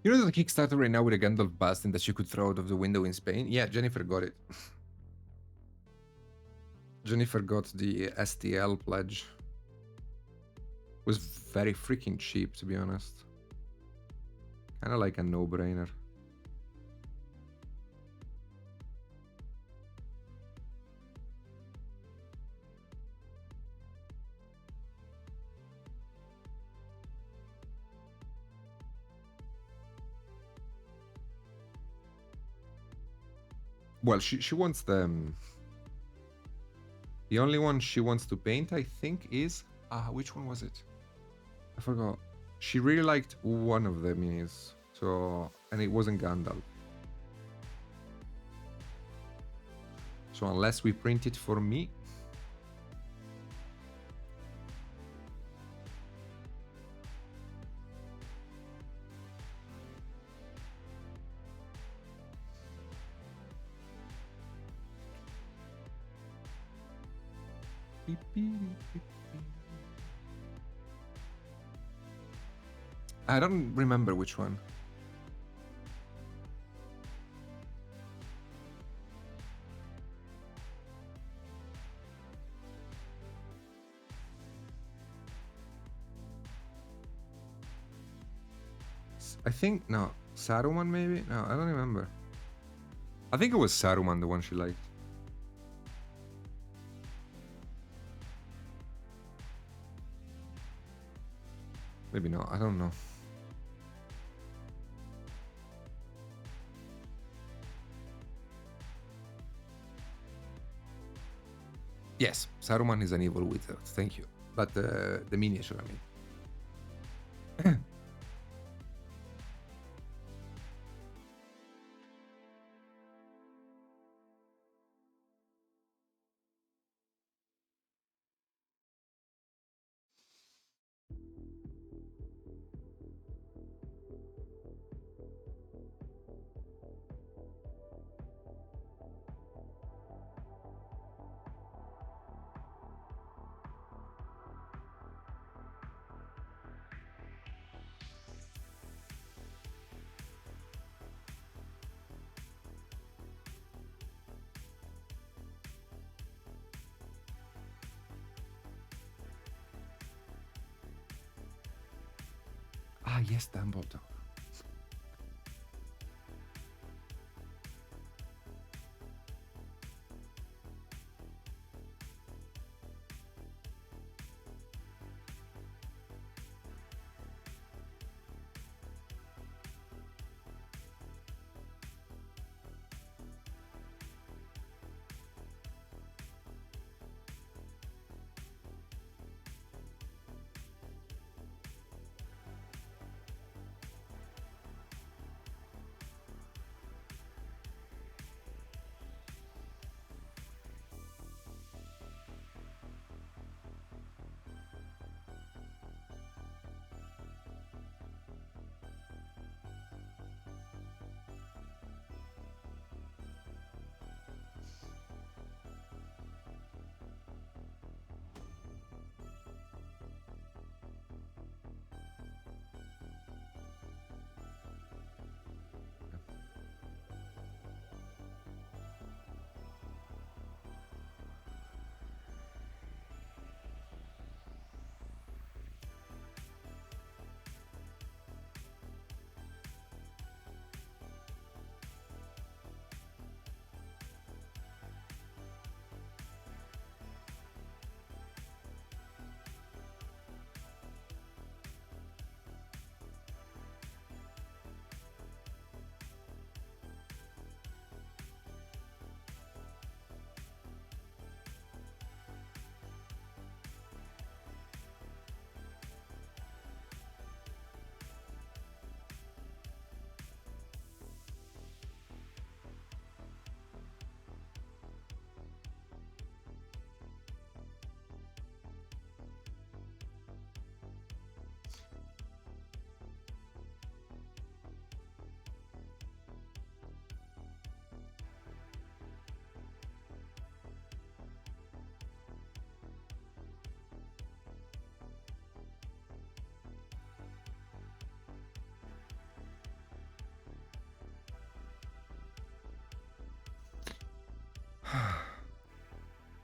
You know there's a Kickstarter right now with a Gandalf bust and that you could throw out of the window in Spain? Yeah, Jennifer got it. Jennifer got the STL pledge. Was very freaking cheap, to be honest. Kind of like a no-brainer. Well, she wants the only one she wants to paint, I think, is which one was it? I forgot. She really liked one of the minis, so and it wasn't Gandalf. So unless we print it for me. I don't remember which one. I think, no, Saruman maybe? No, I don't remember. I think it was Saruman, the one she liked. Maybe not, I don't know. Yes, Saruman is an evil wizard, thank you. But the miniature, I mean. yes, Dumbledore.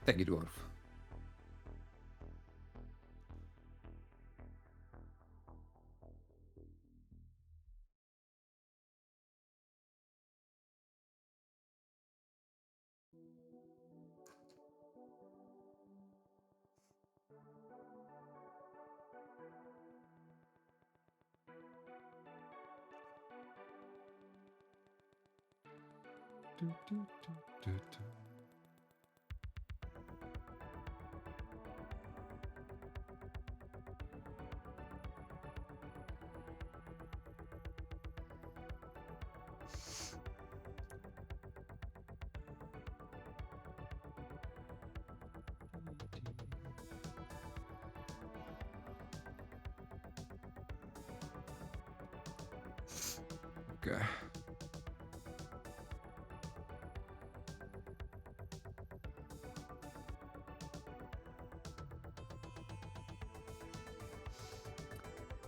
Thank you, dwarf. Okay.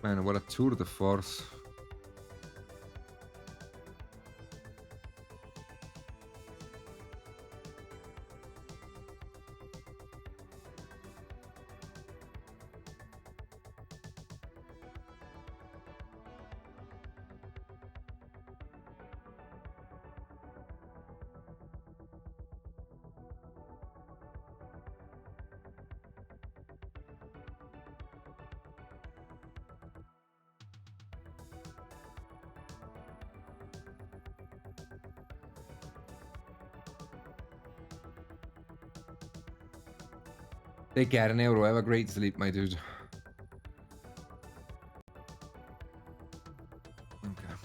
Man, what a tour de force. Take care, an euro. Have a great sleep, my dude. Okay.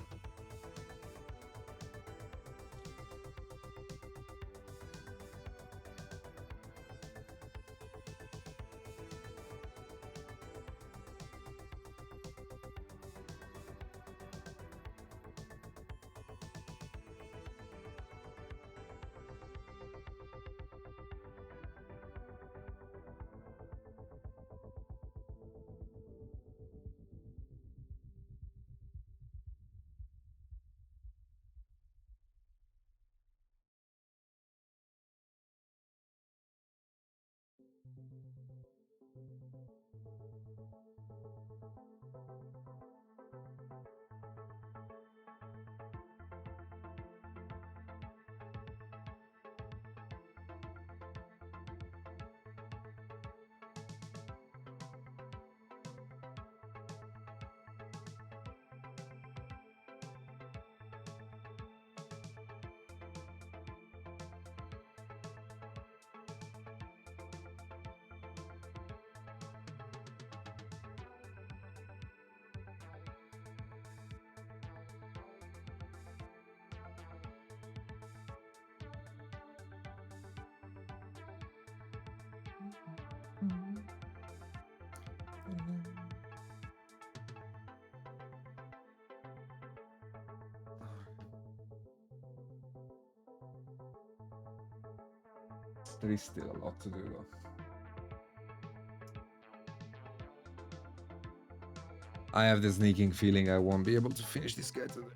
There is still a lot to do though. I have the sneaking feeling I won't be able to finish this guy today.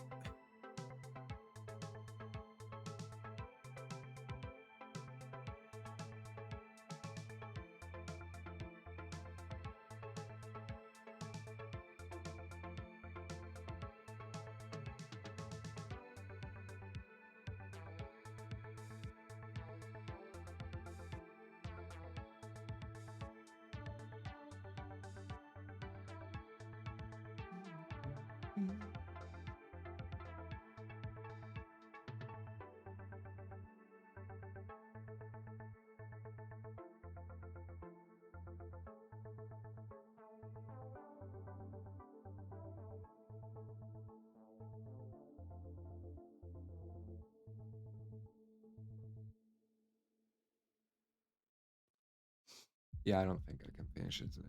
Yeah, I don't think I can finish it today.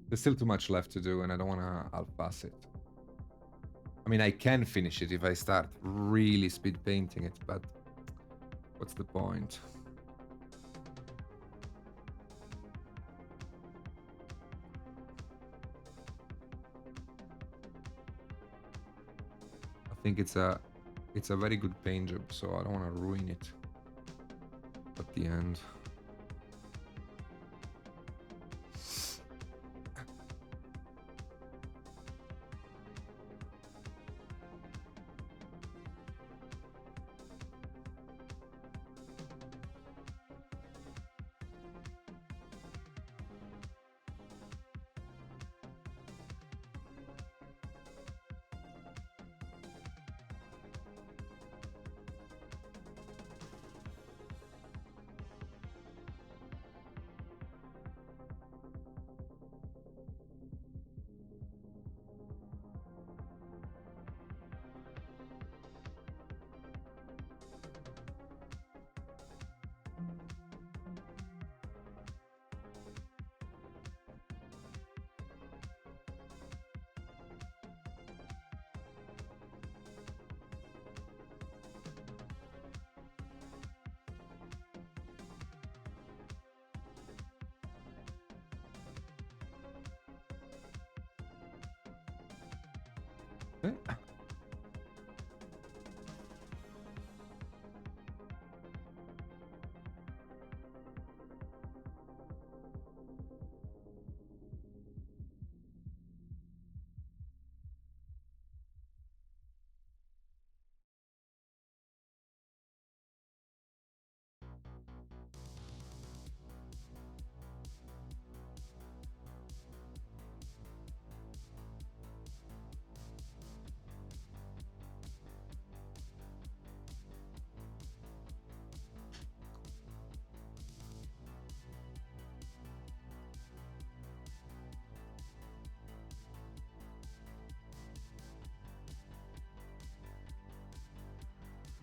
There's still too much left to do, and I don't want to half-pass it. I mean, I can finish it if I start really speed painting it, but what's the point? I think it's a very good paint job, so I don't want to ruin it at the end.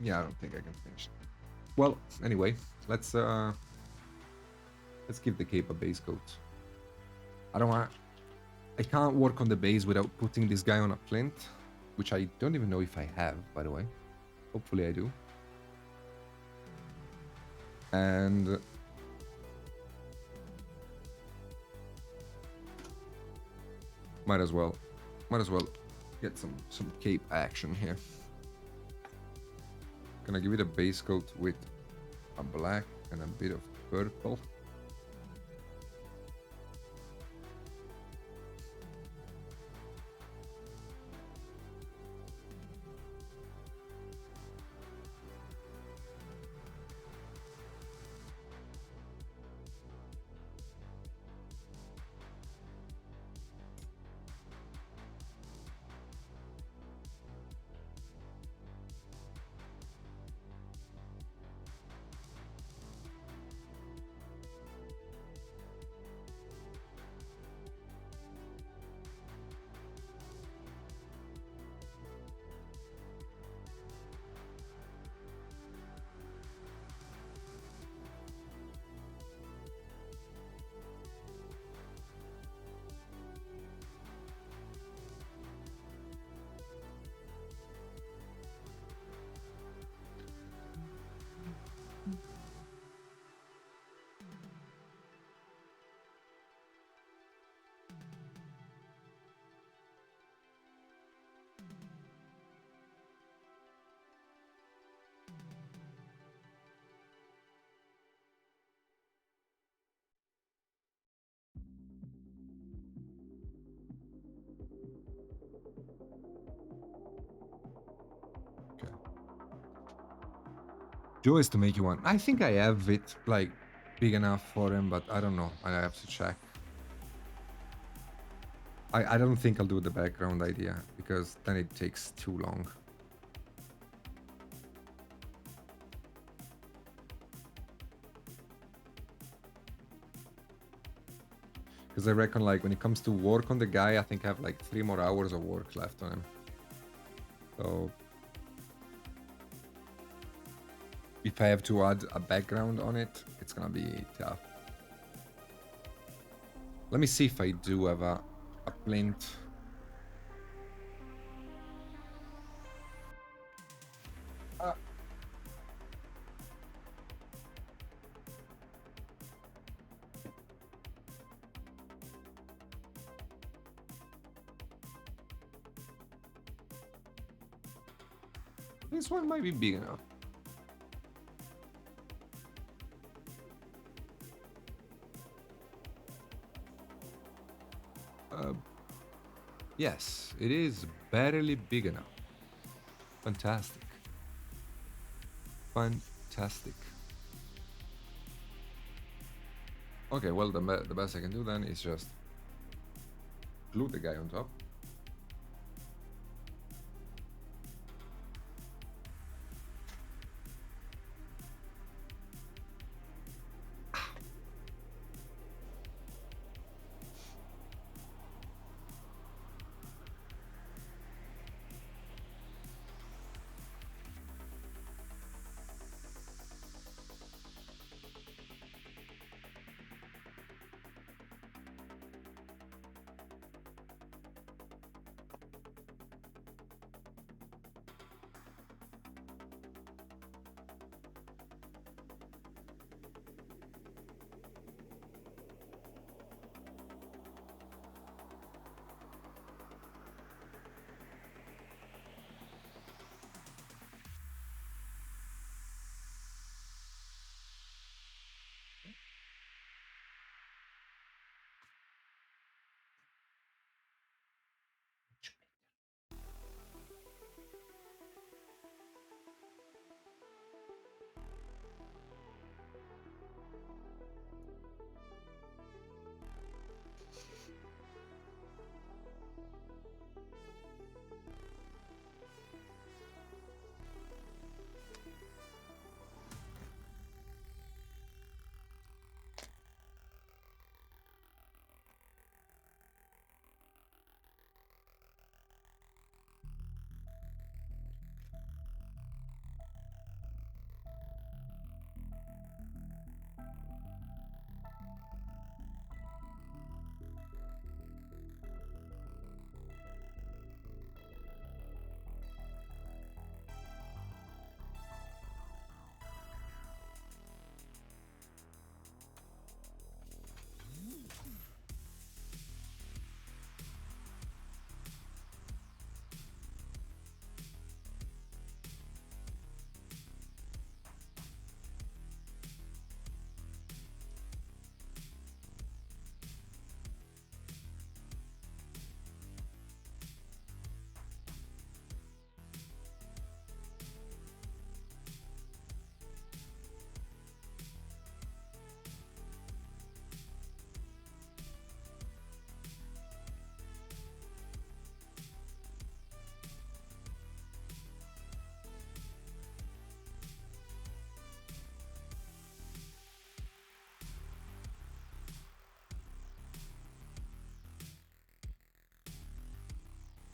Yeah, I don't think I can finish it. Well, anyway, let's give the cape a base coat. I can't work on the base without putting this guy on a plinth, which I don't even know if I have, by the way. Hopefully I do. And might as well get some cape action here. Gonna give it a base coat with a black and a bit of purple. Joe is to make you one. I think I have it like big enough for him, but I don't know. I have to check. I don't think I'll do the background idea because then it takes too long. Because I reckon like when it comes to work on the guy, I think I have like 3 more hours of work left on him. So if I have to add a background on it, it's gonna be tough. Let me see if I do have a plinth. This one might be big enough. Yes, it is barely big enough. Fantastic. Fantastic. Okay, well, the best I can do then is just glue the guy on top.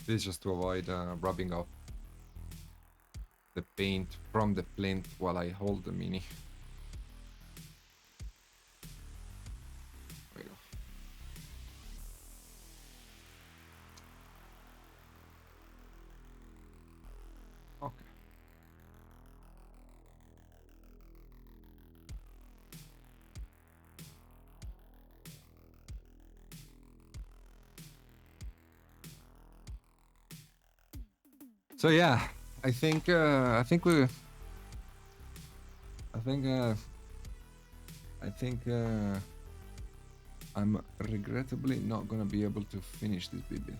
This is just to avoid rubbing off the paint from the plinth while I hold the mini. There we go. Okay. So yeah, I think I'm regrettably not gonna be able to finish this baby.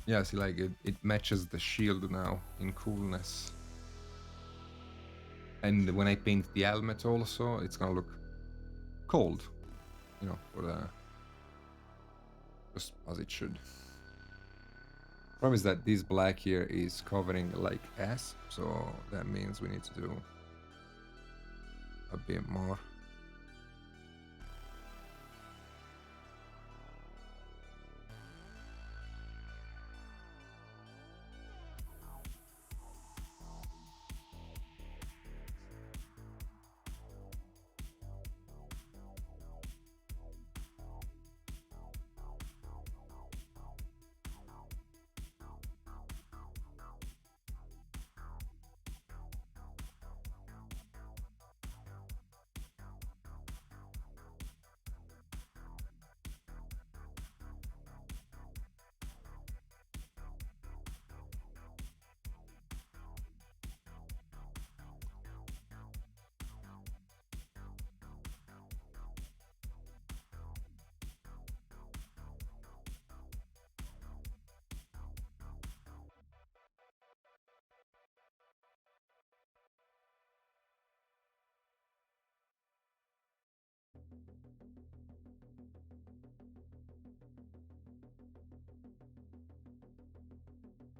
Yeah, see, like it matches the shield now in coolness. And when I paint the helmet also, it's gonna look cold, you know, for the just as it should. Problem is that this black here is covering like S, so that means we need to do a bit more.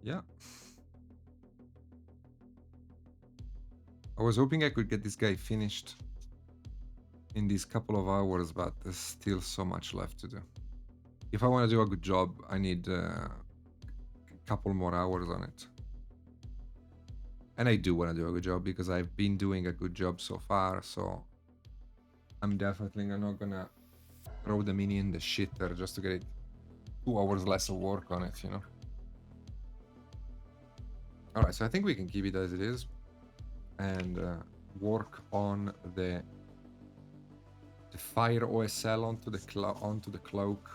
Yeah. I was hoping I could get this guy finished in these couple of hours, but there's still so much left to do. If I want to do a good job, I need a couple more hours on it. And I do want to do a good job because I've been doing a good job so far, so I'm definitely not gonna throw the mini in the shitter just to get it 2 hours less of work on it, you know? Alright, so I think we can keep it as it is and work on the fire OSL onto the cloak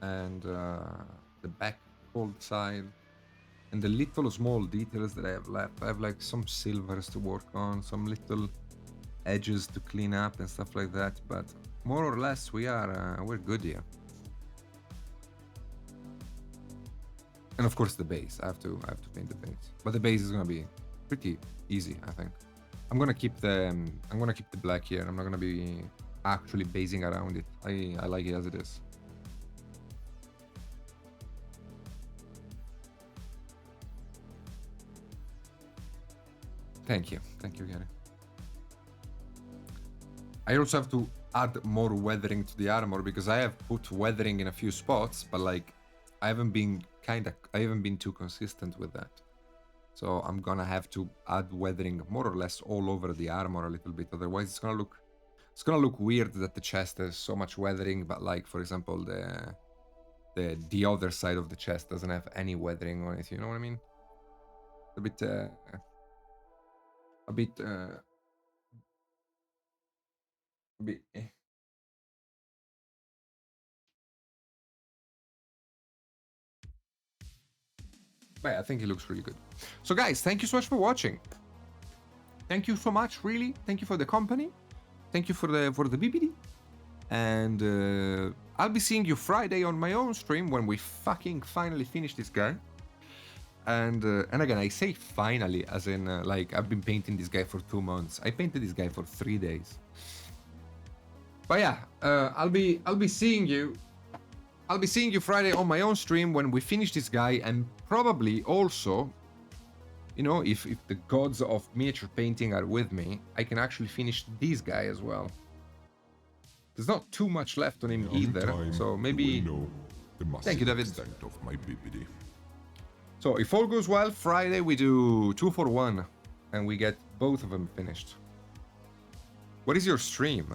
and the back fold side and the little small details that I have left. I have like some silvers to work on, some little edges to clean up and stuff like that, but more or less we're good here. And of course the base. I have to paint the base, but the base is gonna be pretty easy, I think. I'm gonna keep the black here. I'm not gonna be actually basing around it. I like it as it is. Thank you, Gary. I also have to add more weathering to the armor because I have put weathering in a few spots, but like I haven't been too consistent with that. So I'm gonna have to add weathering more or less all over the armor a little bit. Otherwise, it's gonna look weird that the chest has so much weathering, but like for example, the other side of the chest doesn't have any weathering on it. You know what I mean? A bit. But I think it looks really good. So guys, thank you so much for watching. Thank you so much, really. Thank you for the company. Thank you for the BBD. And I'll be seeing you Friday on my own stream when we fucking finally finish this guy. And again, I say finally, as in like I've been painting this guy for 2 months. I painted this guy for 3 days. But yeah, I'll be seeing you. I'll be seeing you Friday on my own stream when we finish this guy, and probably also, you know, if the gods of miniature painting are with me, I can actually finish this guy as well. There's not too much left on him either, so maybe. Thank you, David. Of my BBD. So if all goes well, Friday we do 2 for 1, and we get both of them finished. What is your stream?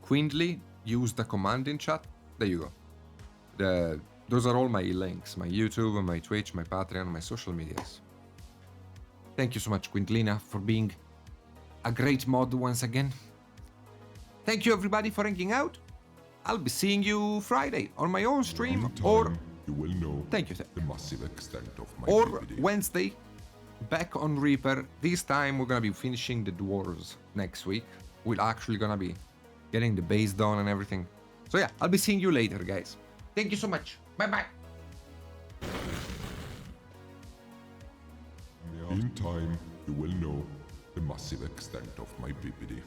Quindly, use the command in chat. There you go. Those are all my links, my YouTube, my Twitch, my Patreon, my social medias. Thank you so much, Quindlina, for being a great mod once again. Thank you everybody for hanging out. I'll be seeing you Friday on my own stream, or you will know thank you, the massive extent of my or BBD. Wednesday, back on Reaper. This time we're gonna be finishing the dwarves next week. We're actually gonna be getting the base done and everything. So yeah, I'll be seeing you later, guys. Thank you so much. Bye bye. In time, you will know the massive extent of my BPD.